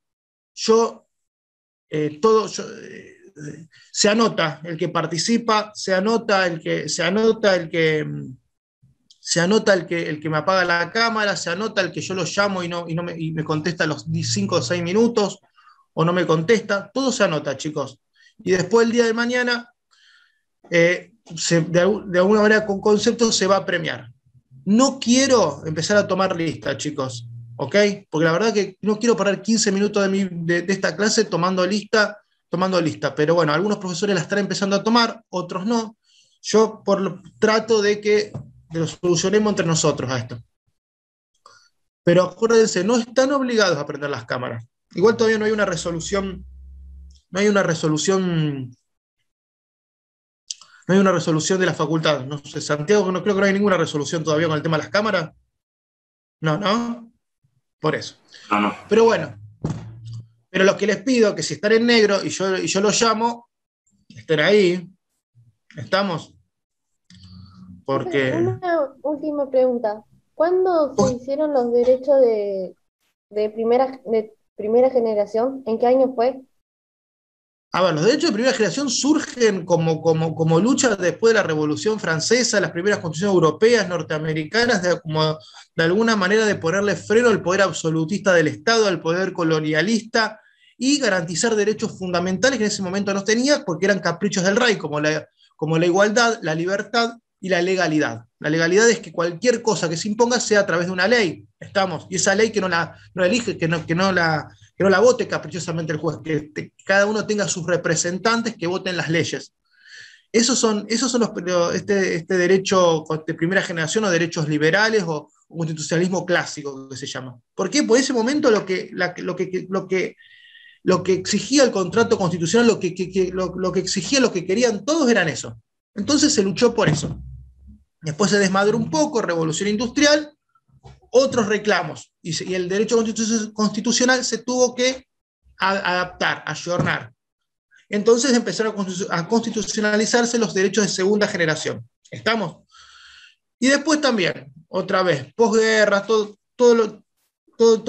se anota el que participa, se anota el que me apaga la cámara, se anota el que yo lo llamo y me contesta a los 5 o 6 minutos, o no me contesta, todo se anota, chicos. Y después el día de mañana, de alguna manera con conceptos se va a premiar. No quiero empezar a tomar lista, chicos, ¿ok? Porque la verdad que no quiero parar 15 minutos de esta clase tomando lista, pero bueno, algunos profesores la están empezando a tomar, otros no. Yo trato de que lo solucionemos entre nosotros a esto. Pero acuérdense, no están obligados a prender las cámaras. Igual todavía no hay una resolución de la facultad. No sé, Santiago, no creo que no hay ninguna resolución todavía con el tema de las cámaras. No, por eso. No. Pero bueno, pero lo que les pido, que si están en negro y yo los llamo, estén ahí. ¿Estamos? Porque... Una última pregunta. ¿Cuándo se hicieron los derechos de primera generación? ¿En qué año fue? A ver, los derechos de primera generación surgen como lucha después de la Revolución Francesa, las primeras constituciones europeas, norteamericanas, de alguna manera de ponerle freno al poder absolutista del Estado, al poder colonialista, y garantizar derechos fundamentales que en ese momento no tenía, porque eran caprichos del rey, como la igualdad, la libertad y la legalidad. La legalidad es que cualquier cosa que se imponga sea a través de una ley, ¿estamos? Y esa ley que no la elige, que no la vote caprichosamente el juez, que cada uno tenga sus representantes que voten las leyes. Esos son este derecho de primera generación, o derechos liberales, o constitucionalismo clásico, que se llama. ¿Por qué? Por ese momento lo que exigía el contrato constitucional, lo que exigía, lo que querían todos eran eso. Entonces se luchó por eso. Después se desmadró un poco, revolución industrial, otros reclamos, y el derecho constitucional se tuvo que adaptar, ayornar. Entonces empezaron a constitucionalizarse los derechos de segunda generación. ¿Estamos? Y después también, otra vez, posguerra, todo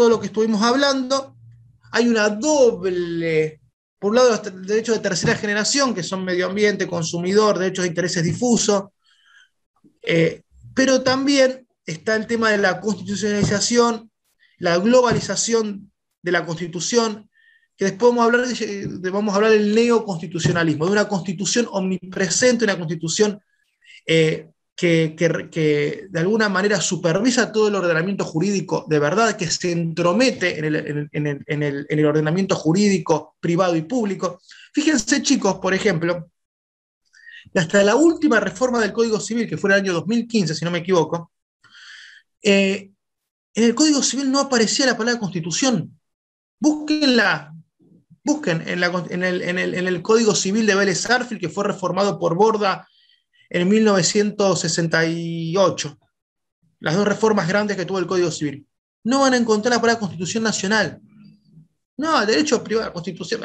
lo que estuvimos hablando, hay una doble, por un lado, los derechos de tercera generación, que son medio ambiente, consumidor, derechos de intereses difusos, pero también está el tema de la constitucionalización, la globalización de la Constitución, que después vamos a hablar del neoconstitucionalismo, de una constitución omnipresente, una constitución que de alguna manera supervisa todo el ordenamiento jurídico de verdad, que se entromete en el ordenamiento jurídico privado y público. Fíjense, chicos, por ejemplo, que hasta la última reforma del Código Civil, que fue el año 2015, si no me equivoco, en el Código Civil no aparecía la palabra Constitución. Busquen en el Código Civil de Vélez Sarsfield, que fue reformado por Borda en 1968. Las dos reformas grandes que tuvo el Código Civil. No van a encontrar la palabra Constitución Nacional. No, derecho privado, Constitución.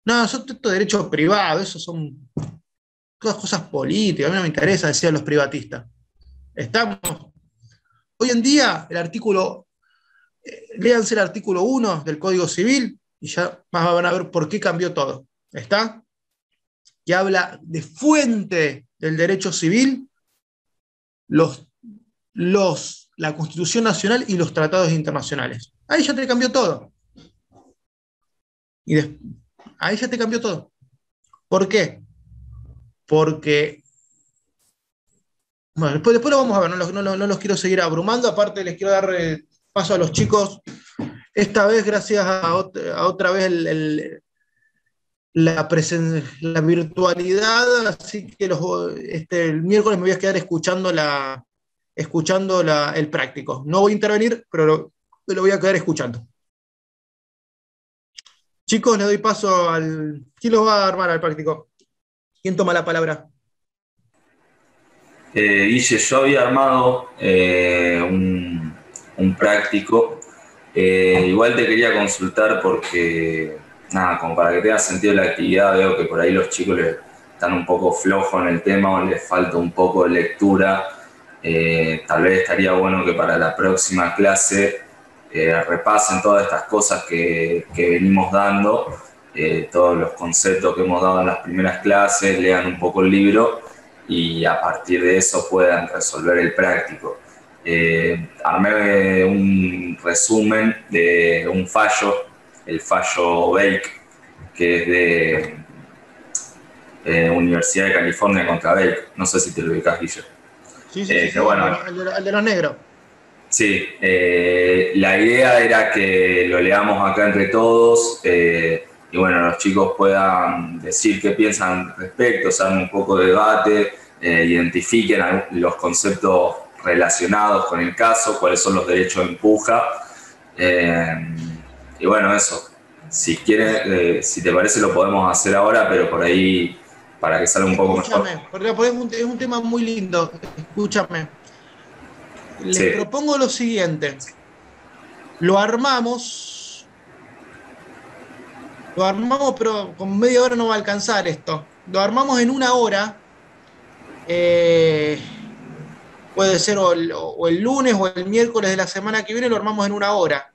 No, son estos derechos privados, esos son todas cosas políticas. A mí no me interesa, decían los privatistas. Estamos. Hoy en día, léanse el artículo 1 del Código Civil y ya más van a ver por qué cambió todo. ¿Está? Que habla de fuente del derecho civil, la Constitución Nacional y los tratados internacionales. Ahí ya te cambió todo. Ahí ya te cambió todo. ¿Por qué? Porque, bueno, después lo vamos a ver, no los quiero seguir abrumando, aparte les quiero dar paso a los chicos, esta vez gracias a otra vez la virtualidad, así que el miércoles me voy a quedar escuchando el práctico. No voy a intervenir, pero lo voy a quedar escuchando. Chicos, le doy paso al... ¿Quién los va a armar al práctico? ¿Quién toma la palabra? Guille, yo había armado un práctico. Igual te quería consultar porque, nada, como para que tenga sentido la actividad, veo que por ahí los chicos están un poco flojos en el tema o les falta un poco de lectura. Tal vez estaría bueno que para la próxima clase repasen todas estas cosas que venimos dando, todos los conceptos que hemos dado en las primeras clases, lean un poco el libro y a partir de eso puedan resolver el práctico. Armé un resumen de un fallo, el fallo Bake, que es de Universidad de California contra Bake. No sé si te lo ubicás, Guille. Sí, bueno, el de los negros. Sí, la idea era que lo leamos acá entre todos y bueno, los chicos puedan decir qué piensan al respecto, hacer un poco de debate, identifiquen los conceptos relacionados con el caso, cuáles son los derechos de empuja. Y bueno, eso. Si quieres, si te parece, lo podemos hacer ahora, pero por ahí, para que salga un poco mejor. Porque es un tema muy lindo. Escúchame. Les propongo lo siguiente. Lo armamos, pero con media hora no va a alcanzar esto. Lo armamos en una hora. Puede ser o el lunes o el miércoles de la semana que viene, lo armamos en una hora.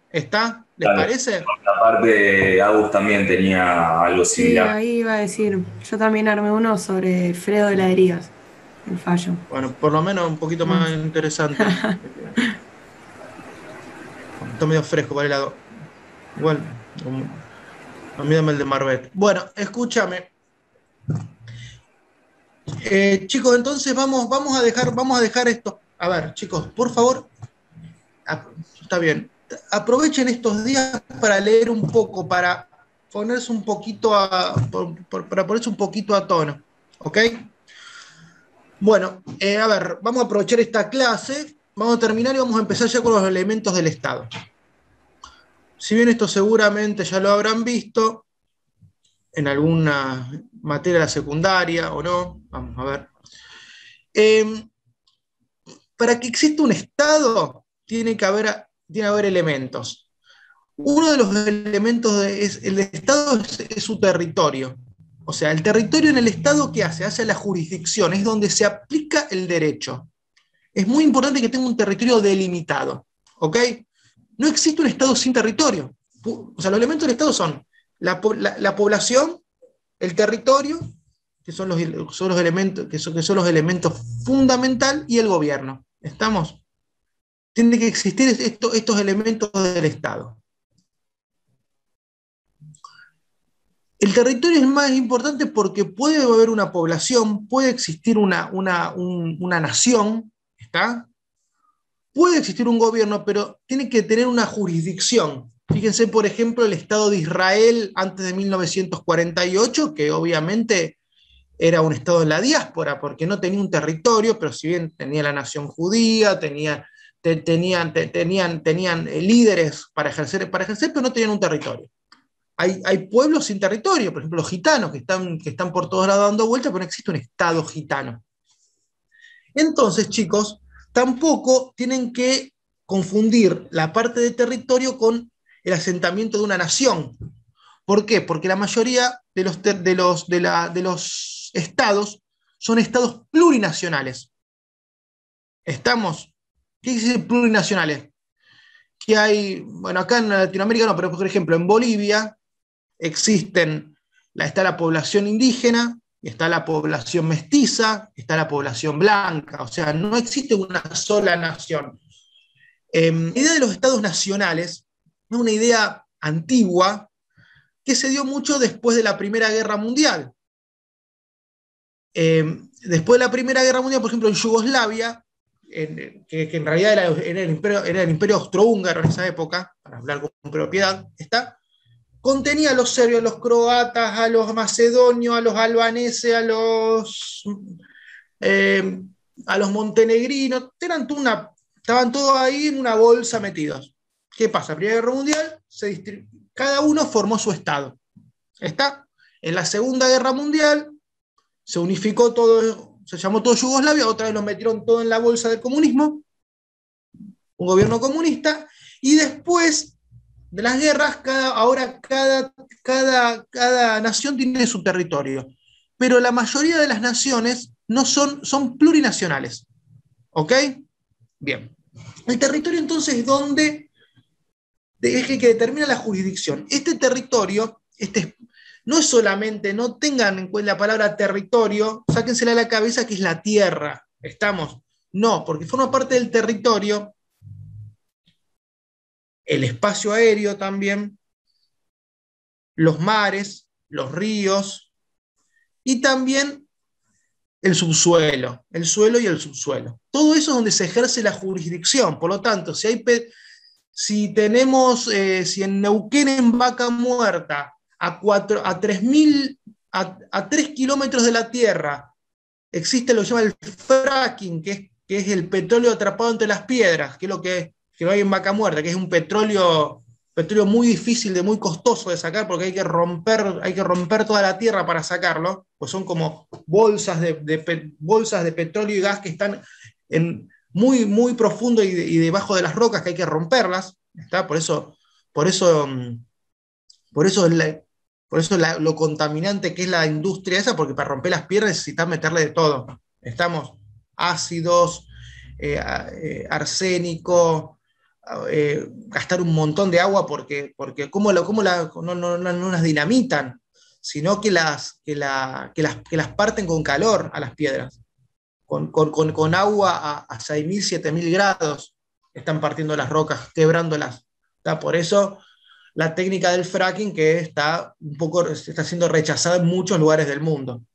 ¿Está? ¿Les parece? Por la parte, Agus también tenía algo similar. Sí, ahí iba a decir, yo también armé uno sobre Fredo de Heladerías, el fallo. Bueno, por lo menos un poquito más interesante. Está medio fresco para el helado. Igual, a mí dame el de Marbet. Bueno, escúchame. Chicos, entonces vamos a dejar esto. A ver, chicos, por favor, está bien. Aprovechen estos días para leer un poco, para ponerse un poquito para ponerse un poquito a tono, ¿ok? Bueno, a ver, vamos a aprovechar esta clase, vamos a terminar y vamos a empezar ya con los elementos del Estado. Si bien esto seguramente ya lo habrán visto en alguna materia de la secundaria o no, vamos a ver. Para que exista un Estado, tiene que haber elementos. Uno de los elementos el Estado es su territorio. O sea, el territorio en el Estado, ¿qué hace? Hace la jurisdicción, es donde se aplica el derecho. Es muy importante que tenga un territorio delimitado, ¿ok? No existe un Estado sin territorio. O sea, los elementos del Estado son la población, el territorio, que son los elementos fundamentales, y el gobierno. ¿Estamos? Tienen que existir estos elementos del Estado. El territorio es más importante porque puede haber una población, puede existir una nación, ¿está? Puede existir un gobierno, pero tiene que tener una jurisdicción. Fíjense, por ejemplo, el Estado de Israel antes de 1948, que obviamente era un Estado en la diáspora, porque no tenía un territorio, pero si bien tenía la nación judía, tenían líderes para ejercer, pero no tenían un territorio. Hay pueblos sin territorio, por ejemplo, los gitanos, que están por todos lados dando vueltas, pero no existe un Estado gitano. Entonces, chicos, tampoco tienen que confundir la parte de territorio con el asentamiento de una nación. ¿Por qué? Porque la mayoría de los estados son estados plurinacionales. ¿Estamos? ¿Qué dice plurinacionales? Que hay, bueno, acá en Latinoamérica no, pero por ejemplo en Bolivia está la población indígena, está la población mestiza, está la población blanca, o sea, no existe una sola nación. La idea de los estados nacionales es una idea antigua que se dio mucho después de la Primera Guerra Mundial. Después de la Primera Guerra Mundial, por ejemplo, en Yugoslavia, que en realidad era el imperio austrohúngaro en esa época, para hablar con propiedad, contenía a los serbios, a los croatas, a los macedonios, a los albaneses, a los montenegrinos, estaban todos ahí en una bolsa metidos. ¿Qué pasa? Primera Guerra Mundial, cada uno formó su estado. En la Segunda Guerra Mundial se unificó todo, se llamó todo Yugoslavia, otra vez lo metieron todo en la bolsa del comunismo, un gobierno comunista, y después de las guerras, cada nación tiene su territorio. Pero la mayoría de las naciones son plurinacionales. ¿Ok? Bien. El territorio entonces es es el que determina la jurisdicción. Este territorio, no es solamente, no tengan en cuenta la palabra territorio, sáquensela a la cabeza que es la tierra. ¿Estamos? No, porque forma parte del territorio el espacio aéreo también, los mares, los ríos y también el subsuelo, el suelo y el subsuelo. Todo eso es donde se ejerce la jurisdicción. Por lo tanto, si en Neuquén, en Vaca Muerta, a 3 kilómetros de la tierra, existe lo que se llama el fracking, que es el petróleo atrapado entre las piedras, que es lo que hay en Vaca Muerta, que es un petróleo muy difícil, muy costoso de sacar, porque hay que romper toda la tierra para sacarlo, pues son como bolsas de petróleo y gas que están muy, muy profundo y debajo de las rocas, que hay que romperlas. Por eso lo contaminante que es la industria esa, porque para romper las piedras necesitas meterle de todo. Ácidos, arsénico, gastar un montón de agua porque no las dinamitan, sino que las parten con calor a las piedras. Con agua a 6.000, 7.000 grados están partiendo las rocas, quebrándolas. Por eso la técnica del fracking que está siendo rechazada en muchos lugares del mundo.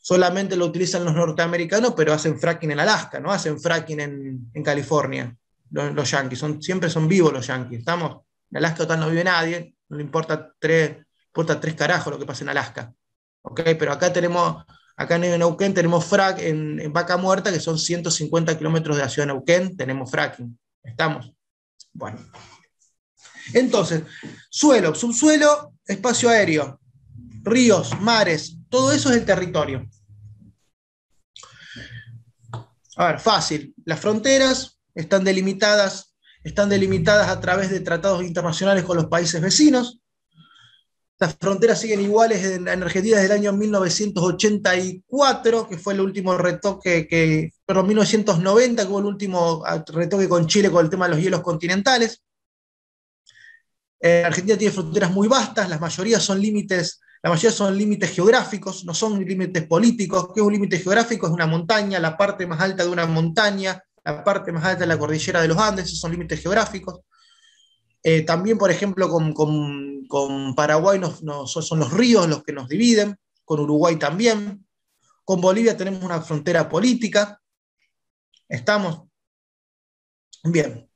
Solamente lo utilizan los norteamericanos, pero hacen fracking en Alaska, no hacen fracking en California. Los yanquis, siempre son vivos los yanquis. ¿Estamos? En Alaska total no vive nadie, no le importa tres carajos lo que pasa en Alaska. ¿Okay? Pero acá en Neuquén tenemos frac en Vaca Muerta, que son 150 kilómetros de la ciudad de Neuquén, tenemos fracking. ¿Estamos? Bueno. Entonces, suelo, subsuelo, espacio aéreo, ríos, mares, todo eso es el territorio. A ver, fácil. Las fronteras están delimitadas a través de tratados internacionales con los países vecinos. Las fronteras siguen iguales en Argentina desde el año 1984, que fue el último retoque, 1990, que fue el último retoque con Chile con el tema de los hielos continentales. Argentina tiene fronteras muy vastas, la mayoría son límites geográficos, no son límites políticos. ¿Qué es un límite geográfico? Es una montaña, la parte más alta de una montaña, la parte más alta de la cordillera de los Andes, esos son límites geográficos. También, por ejemplo, con Paraguay son los ríos los que nos dividen, con Uruguay también. Con Bolivia tenemos una frontera política. ¿Estamos? Bien.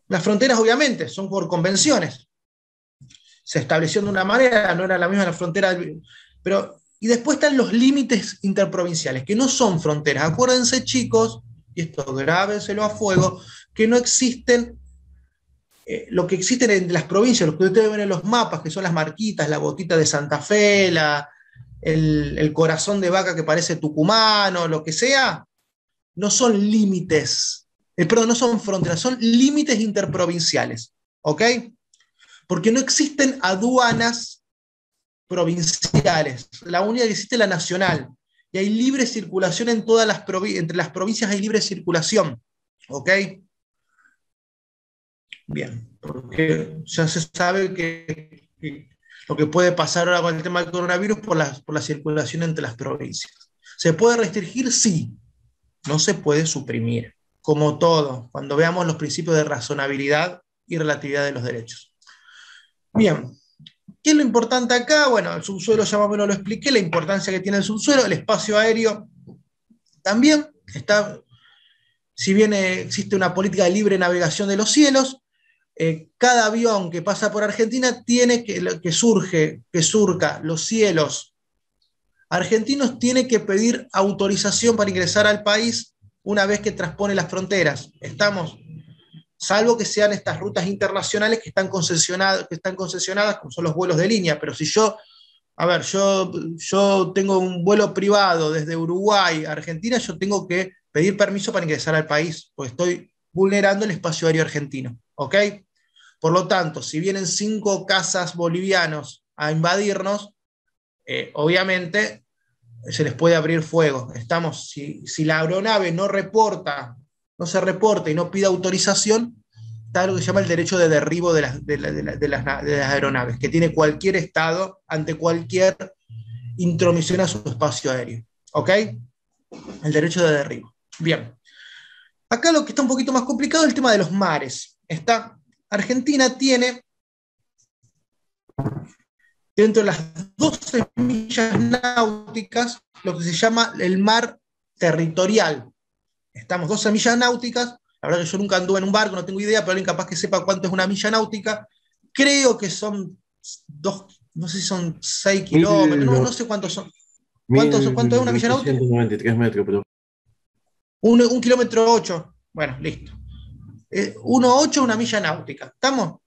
Las fronteras, obviamente, son por convenciones. Se estableció de una manera, no era la misma la frontera, y después están los límites interprovinciales, que no son fronteras. Acuérdense, chicos, y esto grábenselo a fuego, que no existen, lo que existen en las provincias, lo que ustedes ven en los mapas, que son las marquitas, la botita de Santa Fe, el corazón de vaca que parece tucumano, lo que sea, no son límites, no son fronteras, son límites interprovinciales, ¿ok? Porque no existen aduanas provinciales, la única que existe es la nacional, y hay libre circulación entre las provincias hay libre circulación, ¿ok? Bien, porque ya se sabe que lo que puede pasar ahora con el tema del coronavirus por la circulación entre las provincias. ¿Se puede restringir? Sí, no se puede suprimir. como todo, cuando veamos los principios de razonabilidad y relatividad de los derechos. Bien, ¿qué es lo importante acá? Bueno, el subsuelo ya más o menos lo expliqué, la importancia que tiene el subsuelo, el espacio aéreo también está, si bien existe una política de libre navegación de los cielos, cada avión que pasa por Argentina tiene que surca los cielos argentinos, tiene que pedir autorización para ingresar al país una vez que transpone las fronteras. Estamos, salvo que sean estas rutas internacionales que están concesionadas, como son los vuelos de línea, pero si yo tengo un vuelo privado desde Uruguay a Argentina, yo tengo que pedir permiso para ingresar al país, porque estoy vulnerando el espacio aéreo argentino, ¿ok? Por lo tanto, si vienen 5 cazas bolivianos a invadirnos, obviamente se les puede abrir fuego. Si la aeronave no se reporta y no pide autorización, está lo que se llama el derecho de derribo de las aeronaves, que tiene cualquier Estado ante cualquier intromisión a su espacio aéreo. ¿Ok? El derecho de derribo. Bien. Acá lo que está un poquito más complicado es el tema de los mares. Argentina tiene, dentro de las 12 millas náuticas, lo que se llama el mar territorial. Estamos 12 millas náuticas. La verdad que yo nunca anduve en un barco, no tengo idea, pero alguien capaz que sepa cuánto es una milla náutica. Creo que son no sé si son 6 kilómetros, no sé cuántos son. ¿Cuánto es una milla náutica? 193 metros, pero... 1 kilómetro 8. Bueno, listo. 1,8 una milla náutica. ¿Estamos?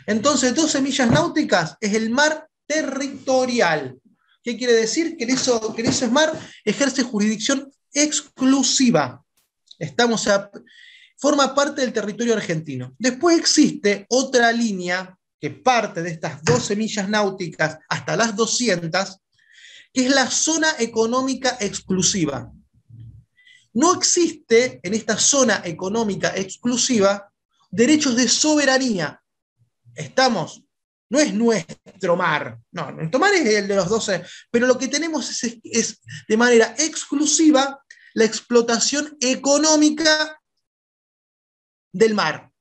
Entonces, 12 millas náuticas es el mar territorial. ¿Qué quiere decir? Que en ese mar ejerce jurisdicción exclusiva. Estamos forma parte del territorio argentino. Después existe otra línea que parte de estas 12 millas náuticas hasta las 200, que es la zona económica exclusiva. No existe en esta zona económica exclusiva derechos de soberanía. No es nuestro mar. No, nuestro mar es el de los 12, pero lo que tenemos es de manera exclusiva la explotación económica del mar.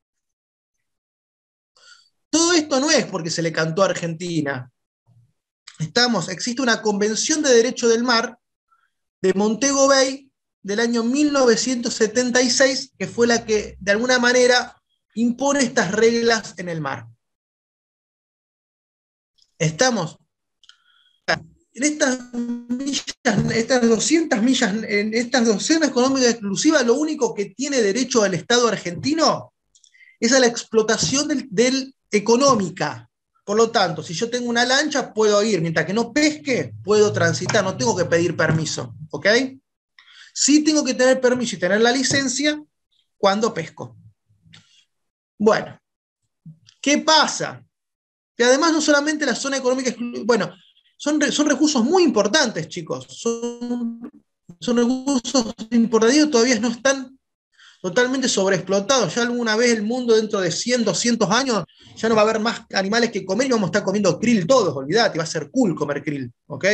Todo esto no es porque se le cantó a Argentina. Existe una Convención de Derecho del Mar de Montego Bay del año 1976, que fue la que de alguna manera impone estas reglas en el mar. En estas 200 millas, en estas zonas económicas exclusivas, lo único que tiene derecho al Estado argentino es a la explotación del económica. Por lo tanto, si yo tengo una lancha, puedo ir. Mientras que no pesque, puedo transitar. No tengo que pedir permiso. ¿Ok? Sí tengo que tener permiso y tener la licencia cuando pesco. Bueno, ¿qué pasa? Que además no solamente la zona económica exclusiva, bueno, son recursos muy importantes, chicos. Son recursos importantes, todavía no están totalmente sobreexplotados. Ya alguna vez el mundo dentro de 100, 200 años ya no va a haber más animales que comer y vamos a estar comiendo krill todos, olvidate, va a ser cool comer krill, ¿ok?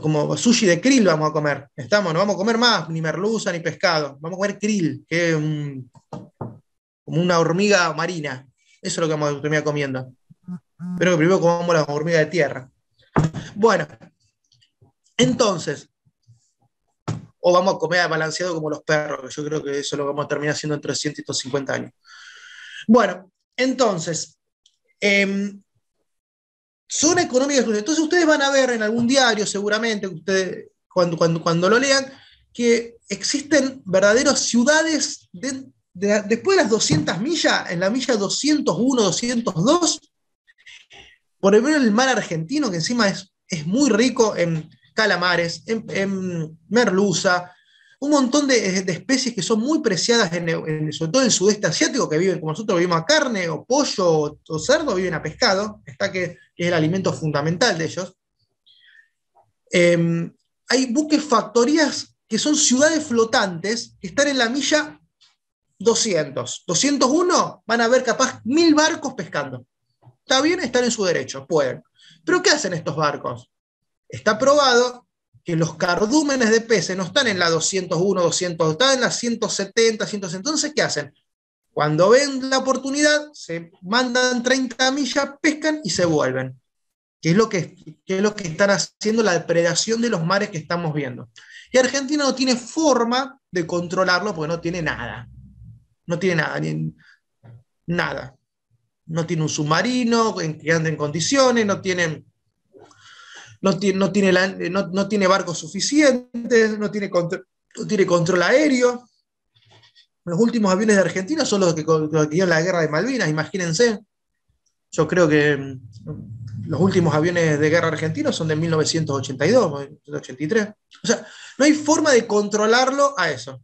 Como sushi de krill vamos a comer. No vamos a comer más ni merluza ni pescado, vamos a comer krill, que es como una hormiga marina. Eso es lo que vamos a terminar comiendo. Pero que primero comamos la hormiga de tierra. Bueno, entonces, o vamos a comer balanceado como los perros, que yo creo que eso es lo que vamos a terminar haciendo entre 100 y 150 años. Bueno, entonces, zona económica exclusiva. Entonces ustedes van a ver en algún diario, seguramente, ustedes, cuando lo lean, que existen verdaderas ciudades después de las 200 millas, en la milla 201, 202, por ejemplo en el mar argentino, que encima es muy rico en calamares, en merluza, un montón de especies que son muy preciadas, sobre todo en el sudeste asiático, que viven como nosotros vivimos a carne, o pollo, o cerdo, viven a pescado, que es el alimento fundamental de ellos. Hay buques factorías que son ciudades flotantes, que están en la milla 200. 201 van a ver capaz 1000 barcos pescando. Está bien, están en su derecho, pueden. Pero ¿qué hacen estos barcos? Está probado que los cardúmenes de peces no están en la 201, 200, están en la 170, 160. Entonces, ¿qué hacen? Cuando ven la oportunidad, se mandan 30 millas, pescan y se vuelven. Que es lo que están haciendo la depredación de los mares que estamos viendo. Y Argentina no tiene forma de controlarlo porque no tiene nada. No tiene nada, nada. No tiene un submarino que ande en condiciones, no tiene barcos suficientes, no tiene control aéreo. Los últimos aviones de Argentina son los que dieron la guerra de Malvinas, imagínense. Yo creo que los últimos aviones de guerra argentinos son de 1982, 1983. O sea, no hay forma de controlarlo a eso.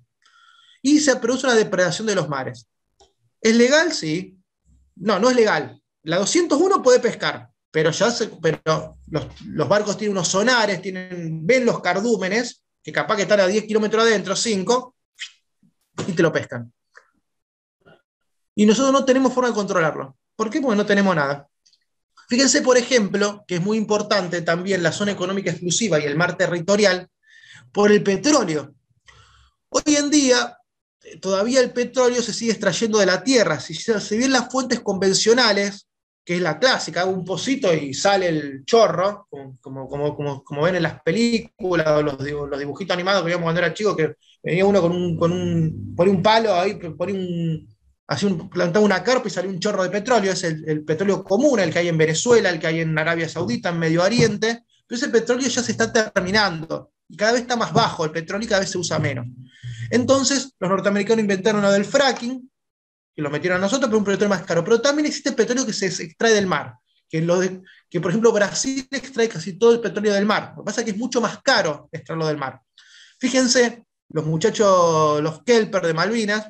Y se produce una depredación de los mares. ¿Es legal? Sí. No, no es legal. La 201 puede pescar, pero los barcos tienen unos sonares, ven los cardúmenes, que capaz que están a 10 kilómetros adentro, 5, y te lo pescan. Y nosotros no tenemos forma de controlarlo. ¿Por qué? Porque no tenemos nada. Fíjense, por ejemplo, que es muy importante también la zona económica exclusiva y el mar territorial por el petróleo. Hoy en día, todavía el petróleo se sigue extrayendo de la tierra. Si bien las fuentes convencionales, que es la clásica, hago un pocito y sale el chorro, como ven en las películas o los dibujitos animados que veíamos cuando era chico, que venía uno ponía un palo ahí, plantaba una carpa y salía un chorro de petróleo. Es el petróleo común, el que hay en Venezuela, el que hay en Arabia Saudita, en Medio Oriente, pero ese petróleo ya se está terminando, y cada vez está más bajo el petróleo y cada vez se usa menos. Entonces, los norteamericanos inventaron lo del fracking, que lo metieron a nosotros, pero un petróleo más caro. Pero también existe petróleo que se extrae del mar, que por ejemplo Brasil extrae casi todo el petróleo del mar. Lo que pasa es que es mucho más caro extraerlo del mar. Fíjense, los muchachos, los Kelper de Malvinas,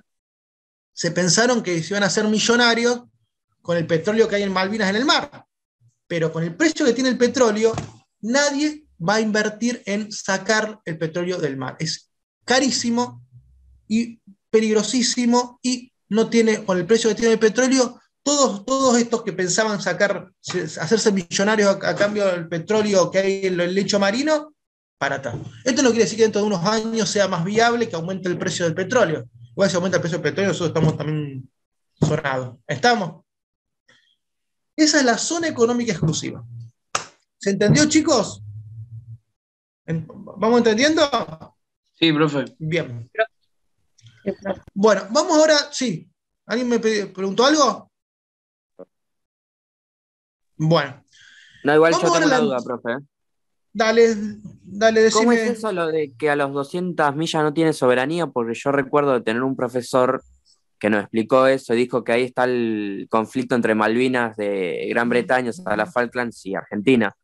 se pensaron que se iban a hacer millonarios con el petróleo que hay en Malvinas en el mar. Pero con el precio que tiene el petróleo, nadie va a invertir en sacar el petróleo del mar. Es carísimo y peligrosísimo, y no tiene, con el precio que tiene el petróleo, todos estos que pensaban hacerse millonarios a cambio del petróleo que hay en el lecho marino, para atrás. Esto no quiere decir que dentro de unos años sea más viable que aumente el precio del petróleo. Igual si aumenta el precio del petróleo, nosotros estamos también sonados. ¿Estamos? Esa es la zona económica exclusiva. ¿Se entendió, chicos? ¿Vamos entendiendo? Sí, profe. Bien. Bueno, vamos ahora, sí. ¿Alguien me preguntó algo? Bueno. No, igual yo tengo una duda, profe. Dale, decime. ¿Cómo es eso lo de que a los 200 millas no tiene soberanía? Porque yo recuerdo de tener un profesor que nos explicó eso y dijo que ahí está el conflicto entre Malvinas de Gran Bretaña, o sea, las Falklands y Argentina,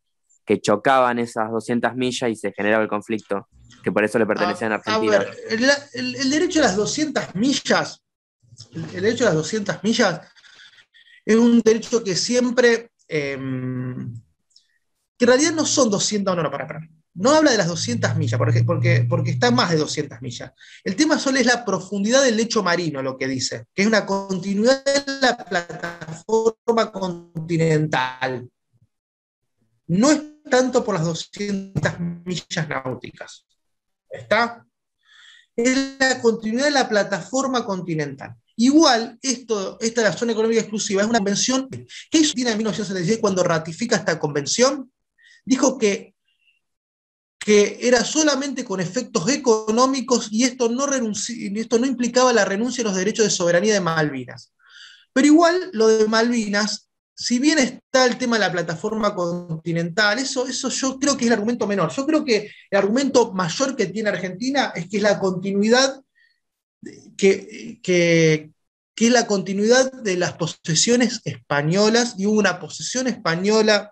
que chocaban esas 200 millas y se generaba el conflicto, que por eso le pertenecían a Argentina. A ver, el derecho a las 200 millas, el derecho a las 200 millas es un derecho que siempre, que en realidad no son 200, no habla de las 200 millas, porque está más de 200 millas. El tema solo es la profundidad del lecho marino, lo que dice, que es una continuidad de la plataforma continental. No es tanto por las 200 millas náuticas. ¿Está? Es la continuidad de la plataforma continental. Igual, esta de la zona económica exclusiva es una convención que hizo Argentina en 1976 cuando ratifica esta convención. Dijo que era solamente con efectos económicos, y esto no implicaba la renuncia a los derechos de soberanía de Malvinas. Pero igual lo de Malvinas, si bien está el tema de la plataforma continental, eso yo creo que es el argumento menor. Yo creo que el argumento mayor que tiene Argentina es que es la continuidad, que es la continuidad de las posesiones españolas, y hubo una posesión española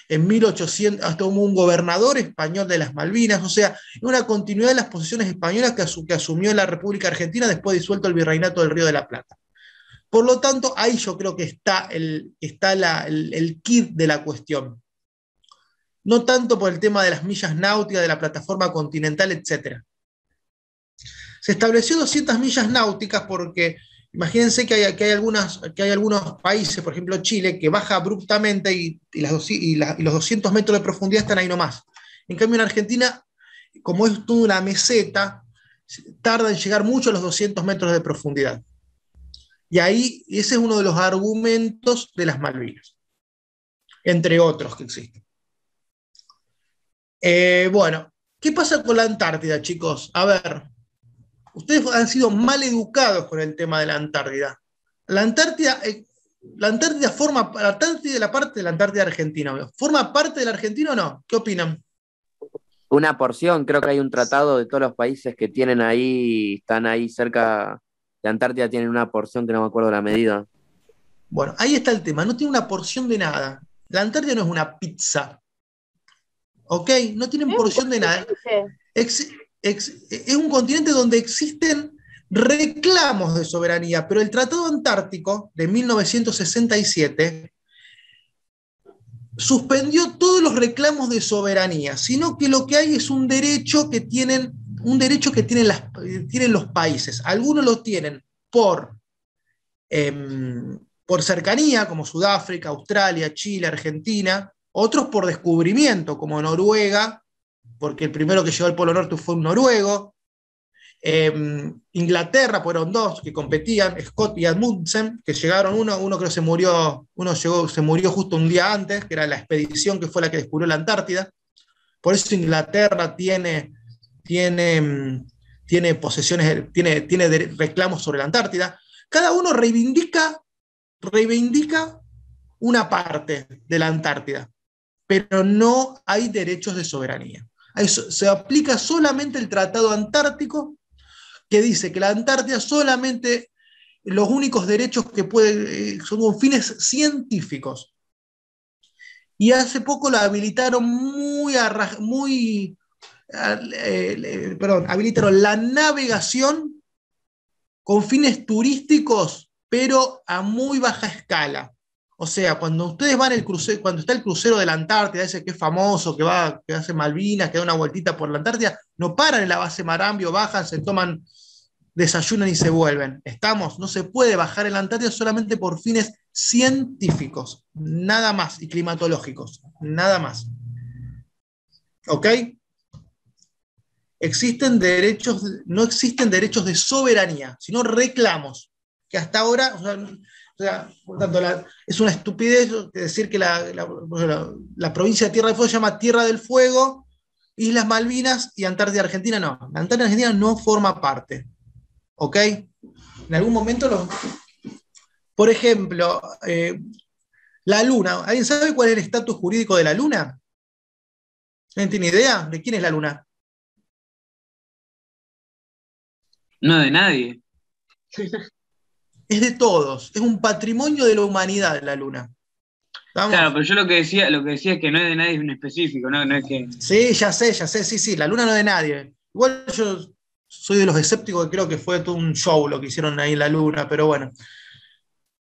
en 1800, hasta hubo un gobernador español de las Malvinas, o sea, una continuidad de las posesiones españolas que asumió la República Argentina después de disuelto el Virreinato del Río de la Plata. Por lo tanto, ahí yo creo que está el kit de la cuestión. No tanto por el tema de las millas náuticas, de la plataforma continental, etc. Se estableció 200 millas náuticas porque imagínense que hay algunos países, por ejemplo Chile, que baja abruptamente y los 200 metros de profundidad están ahí nomás. En cambio en Argentina como es toda una meseta, tarda en llegar mucho a los 200 metros de profundidad. Y ahí, ese es uno de los argumentos de las Malvinas, entre otros que existen. Bueno, ¿qué pasa con la Antártida, chicos? A ver, ustedes han sido mal educados con el tema de la Antártida. La Antártida forma, la Antártida, la parte de la Antártida Argentina, ¿forma parte de la Argentina o no? ¿Qué opinan? Una porción, creo que hay un tratado de todos los países que tienen ahí, están ahí cerca de Antártida, tienen una porción que no me acuerdo la medida. Bueno, ahí está el tema, no tiene una porción de nada. La Antártida no es una pizza, ¿ok? No tienen porción de nada. Es un continente donde existen reclamos de soberanía, pero el Tratado Antártico de 1967 suspendió todos los reclamos de soberanía, sino que lo que hay es un derecho que tienen los países. Algunos lo tienen por cercanía, como Sudáfrica, Australia, Chile, Argentina, otros por descubrimiento, como Noruega, porque el primero que llegó al Polo Norte fue un noruego. Inglaterra, fueron dos que competían, Scott y Amundsen, que llegaron, uno creo que se murió justo un día antes, que era la expedición que fue la que descubrió la Antártida. Por eso Inglaterra tiene posesiones, tiene reclamos sobre la Antártida. Cada uno reivindica una parte de la Antártida, pero no hay derechos de soberanía. Se aplica solamente el Tratado Antártico, que dice que la Antártida solamente los únicos derechos que son con fines científicos. Y hace poco la habilitaron habilitaron la navegación con fines turísticos, pero a muy baja escala. O sea, cuando ustedes van cuando está el crucero de la Antártida, ese que es famoso, que hace Malvinas, que da una vueltita por la Antártida, no paran en la base Marambio, bajan, se toman, desayunan y se vuelven. No se puede bajar en la Antártida solamente por fines científicos, nada más, y climatológicos, nada más. ¿Ok? No existen derechos de soberanía, sino reclamos, que hasta ahora, por tanto, es una estupidez decir que la provincia de Tierra del Fuego se llama Tierra del Fuego, Islas Malvinas y Antártida Argentina no. La Antártida Argentina no forma parte. ¿Ok? En algún momento, por ejemplo, la Luna. ¿Alguien sabe cuál es el estatus jurídico de la Luna? ¿Alguien tiene idea de quién es la Luna? No, de nadie. Es de todos, es un patrimonio de la humanidad la Luna. ¿Vamos? Claro, pero yo lo que decía es que no es de nadie en específico, no es que. Sí, ya sé, sí, la Luna no es de nadie. Igual yo soy de los escépticos que creo que fue todo un show lo que hicieron ahí en la Luna, pero bueno,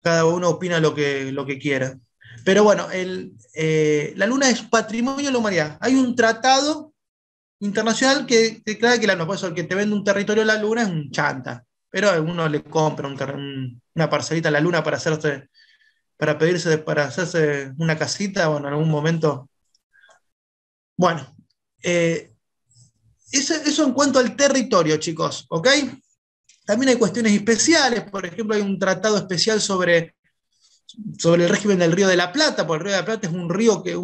cada uno opina lo que quiera. Pero bueno, la Luna es patrimonio de la humanidad. Hay un tratado internacional que declara que por eso el que te vende un territorio a la Luna es un chanta. Pero a uno le compra una parcelita a la Luna para hacerse una casita, bueno, en algún momento. Bueno, eso en cuanto al territorio, chicos, ¿ok? También hay cuestiones especiales, por ejemplo, hay un tratado especial sobre el régimen del Río de la Plata, porque el Río de la Plata es un río que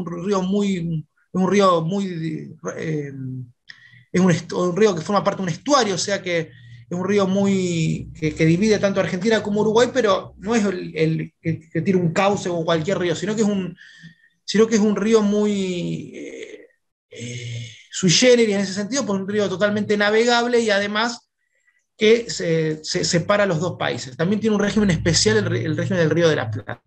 forma parte de un estuario, o sea que es un río que divide tanto Argentina como Uruguay, pero no es el que tiene un cauce o cualquier río, sino que es un río muy sui generis en ese sentido, pues un río totalmente navegable y además que se separa los dos países. También tiene un régimen especial, el régimen del Río de la Plata.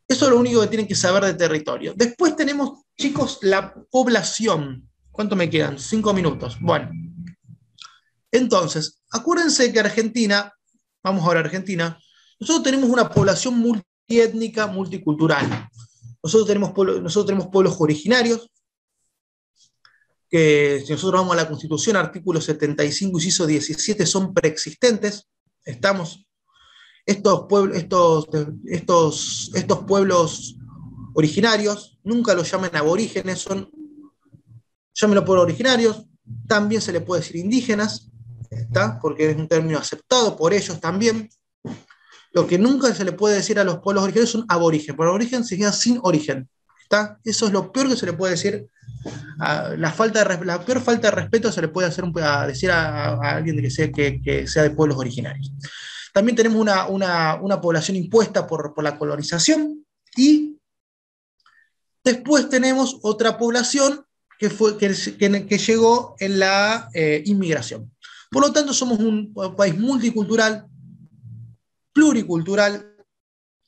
Eso es lo único que tienen que saber de territorio. Después tenemos, chicos, la población. ¿Cuánto me quedan? 5 minutos. Bueno. Entonces, acuérdense que Argentina, vamos ahora a Argentina, nosotros tenemos una población multiétnica, multicultural. Nosotros tenemos pueblos originarios, que si nosotros vamos a la Constitución, artículo 75, inciso 17, son preexistentes. Estos pueblos originarios, nunca los llamen aborígenes, son Llámenlo pueblos originarios, también se le puede decir indígenas, ¿está? Porque es un término aceptado por ellos también. Lo que nunca se le puede decir a los pueblos originarios es un aborigen. Por aborigen significa sin origen. ¿Está? Eso es lo peor que se le puede decir. La peor falta de respeto se le puede decir a alguien que sea de pueblos originarios. También tenemos una población impuesta por la colonización, y después tenemos otra población que llegó en la inmigración. Por lo tanto, somos un país multicultural, pluricultural,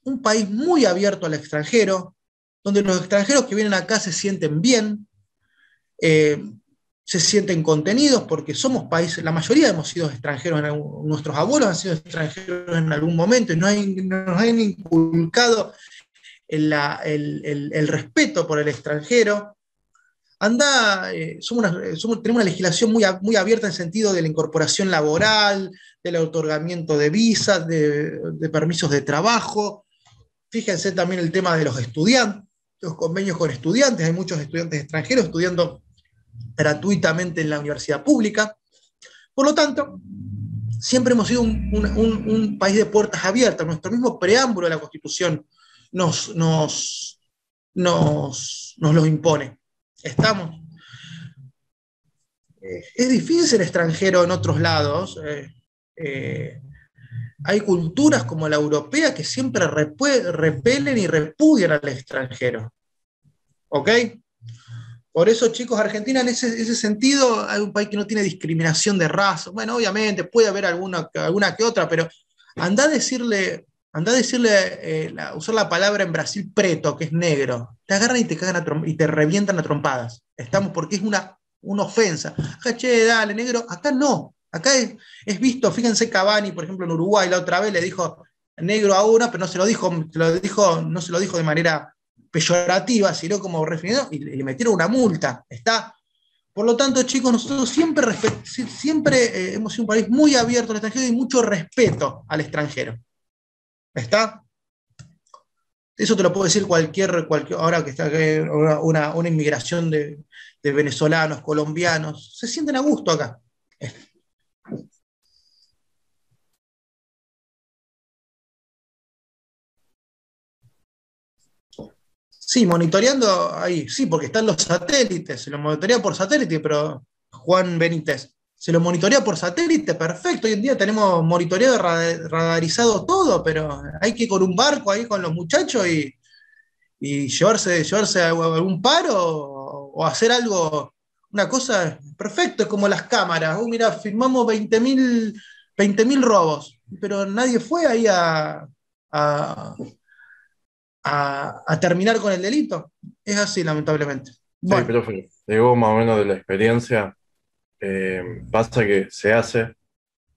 un país muy abierto al extranjero, donde los extranjeros que vienen acá se sienten bien, se sienten contenidos, porque somos países, la mayoría hemos sido extranjeros, nuestros abuelos han sido extranjeros en algún momento, y nos han inculcado el respeto por el extranjero. Tenemos una legislación muy abierta en el sentido de la incorporación laboral, del otorgamiento de visas, de permisos de trabajo. Fíjense también el tema de los estudiantes, los convenios con estudiantes. Hay muchos estudiantes extranjeros estudiando gratuitamente en la universidad pública. Por lo tanto, siempre hemos sido un país de puertas abiertas. Nuestro mismo preámbulo de la Constitución nos lo impone. Estamos. Es difícil ser extranjero en otros lados. Hay culturas como la europea que siempre repelen y repudian al extranjero. ¿Ok? Por eso, chicos, Argentina en ese sentido hay un país que no tiene discriminación de raza. Bueno, obviamente puede haber alguna que otra, pero anda a decirle, usar la palabra en Brasil preto, que es negro. Te agarran y te cagan y te revientan a trompadas. Porque es una ofensa. Acá, che, dale, negro. Acá no. Acá es visto, fíjense Cavani, por ejemplo, en Uruguay, la otra vez le dijo negro a una, pero no se lo dijo de manera peyorativa, sino como referido, y le metieron una multa. ¿Está? Por lo tanto, chicos, nosotros siempre hemos sido un país muy abierto al extranjero y mucho respeto al extranjero. ¿Está? Eso te lo puedo decir cualquier ahora que está una inmigración de venezolanos, colombianos, se sienten a gusto acá. Sí, monitoreando ahí, sí, porque están los satélites, se lo monitorea por satélite, pero Juan Benítez, se lo monitorea por satélite, perfecto, hoy en día tenemos monitoreado, radarizado todo, pero hay que ir con un barco ahí con los muchachos y llevarse a algún paro o hacer algo, una cosa, perfecto, es como las cámaras, mira, filmamos 20.000 robos, pero nadie fue ahí a terminar con el delito. Es así, lamentablemente. Bueno. Sí, profe, digo más o menos de la experiencia, pasa que se hace,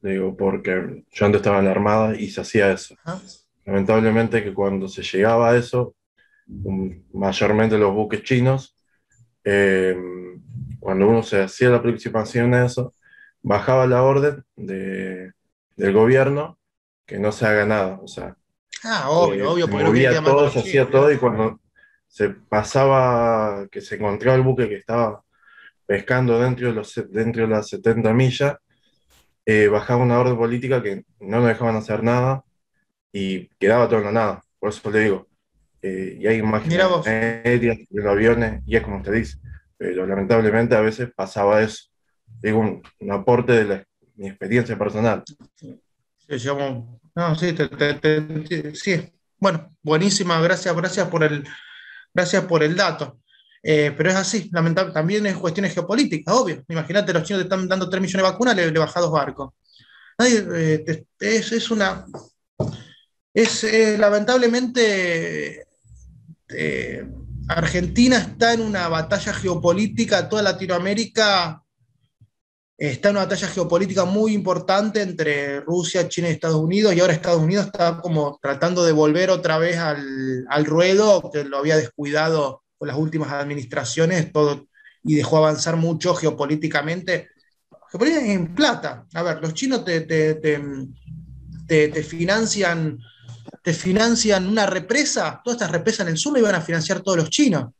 digo, porque yo antes estaba en la Armada y se hacía eso. Ajá. Lamentablemente que cuando se llegaba a eso, mayormente los buques chinos, cuando uno se hacía la aproximación a eso, bajaba la orden del gobierno que no se haga nada, o sea, obvio, se porque no movía quería todo, matar se hacía todo, y cuando se pasaba, que se encontraba el buque que estaba pescando dentro de las 70 millas, bajaba una orden política que no nos dejaban hacer nada y quedaba todo en la nada. Por eso le digo, y hay imágenes aéreas, de los aviones, y es como usted dice, pero lamentablemente a veces pasaba eso. Digo, un aporte de mi experiencia personal. Sí, bueno, buenísima, gracias por el dato. Pero es así, lamentable, también es cuestiones geopolíticas, obvio. Imagínate, los chinos te están dando 3 millones de vacunas, le baja 2 barcos. Lamentablemente, Argentina está en una batalla geopolítica, toda Latinoamérica está en una batalla geopolítica muy importante entre Rusia, China y Estados Unidos, y ahora Estados Unidos está como tratando de volver otra vez al ruedo, que lo había descuidado con las últimas administraciones, y dejó avanzar mucho geopolíticamente. Geopolítica en plata. A ver, los chinos te financian una represa, todas estas represas en el sur lo iban a financiar todos los chinos.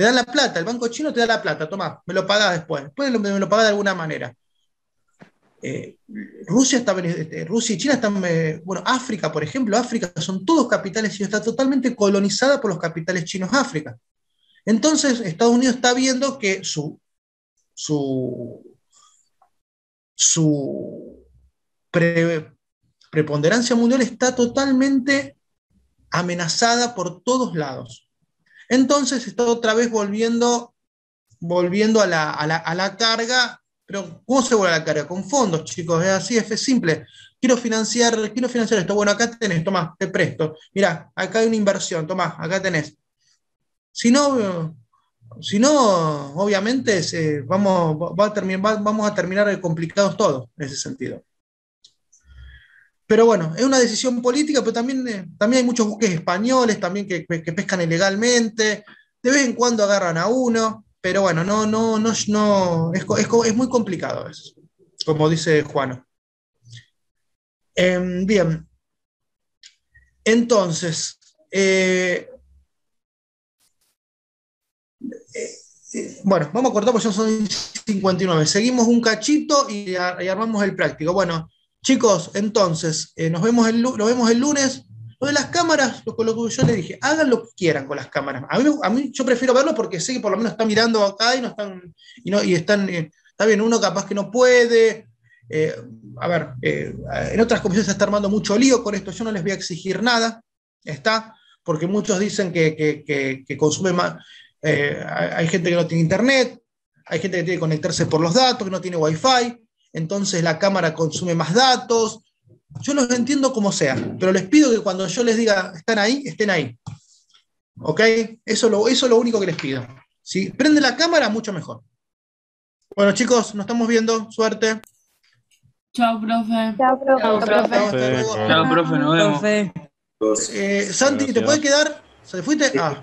Te dan la plata, el banco chino te da la plata, tomá, me lo pagás después me lo pagás de alguna manera. Rusia y China están, bueno, África, por ejemplo, África son todos capitales chinos, está totalmente colonizada por los capitales chinos África. Entonces, Estados Unidos está viendo que su preponderancia mundial está totalmente amenazada por todos lados. Entonces está otra vez volviendo a la carga, pero ¿cómo se vuelve a la carga? Con fondos, chicos, es así, es simple. Quiero financiar esto, bueno, acá tenés, tomá, te presto. Mirá, acá hay una inversión, tomá, acá tenés. Si no, obviamente vamos a terminar complicados todos en ese sentido. Pero bueno, es una decisión política, pero también hay muchos buques españoles también que pescan ilegalmente, de vez en cuando agarran a uno, pero bueno, es muy complicado eso, como dice Juano. Bien, entonces, bueno, vamos a cortar porque ya son 59. Seguimos un cachito y armamos el práctico. Bueno, chicos, entonces, nos vemos el lunes. Lo de las cámaras, lo que yo les dije, hagan lo que quieran con las cámaras. A mí yo prefiero verlo porque sé que por lo menos están mirando acá y no están, está bien, uno capaz que no puede. En otras comisiones se está armando mucho lío con esto, yo no les voy a exigir nada, porque muchos dicen que consume más. Hay gente que no tiene internet, hay gente que tiene que conectarse por los datos, que no tiene wifi, entonces la cámara consume más datos. Yo los entiendo como sea, pero les pido que cuando yo les diga están ahí, estén ahí. ¿Ok? Eso es lo único que les pido. Si prende la cámara, mucho mejor. Bueno, chicos, nos estamos viendo. Suerte. Chao, profe. Chao, profe. Chao, profe. Chao, profe, nos vemos. Santi, ¿te puede quedar? ¿Se fuiste? Ah.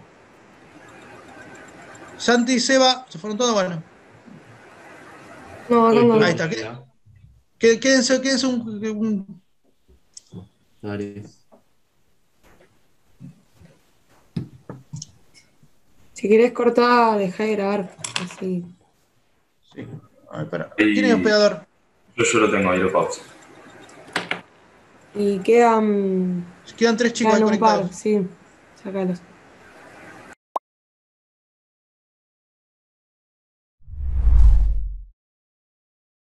Santi y Seba, ¿se fueron todos? Bueno. No. Ahí está. Quédense un. Dale. Si querés cortar, dejá de grabar. Así. Sí. A ver, espera. ¿Quién es hospedador? Yo lo tengo ahí, lo pausa. Y quedan 3 chicos ahí un par, conectados. sí. Sácalos.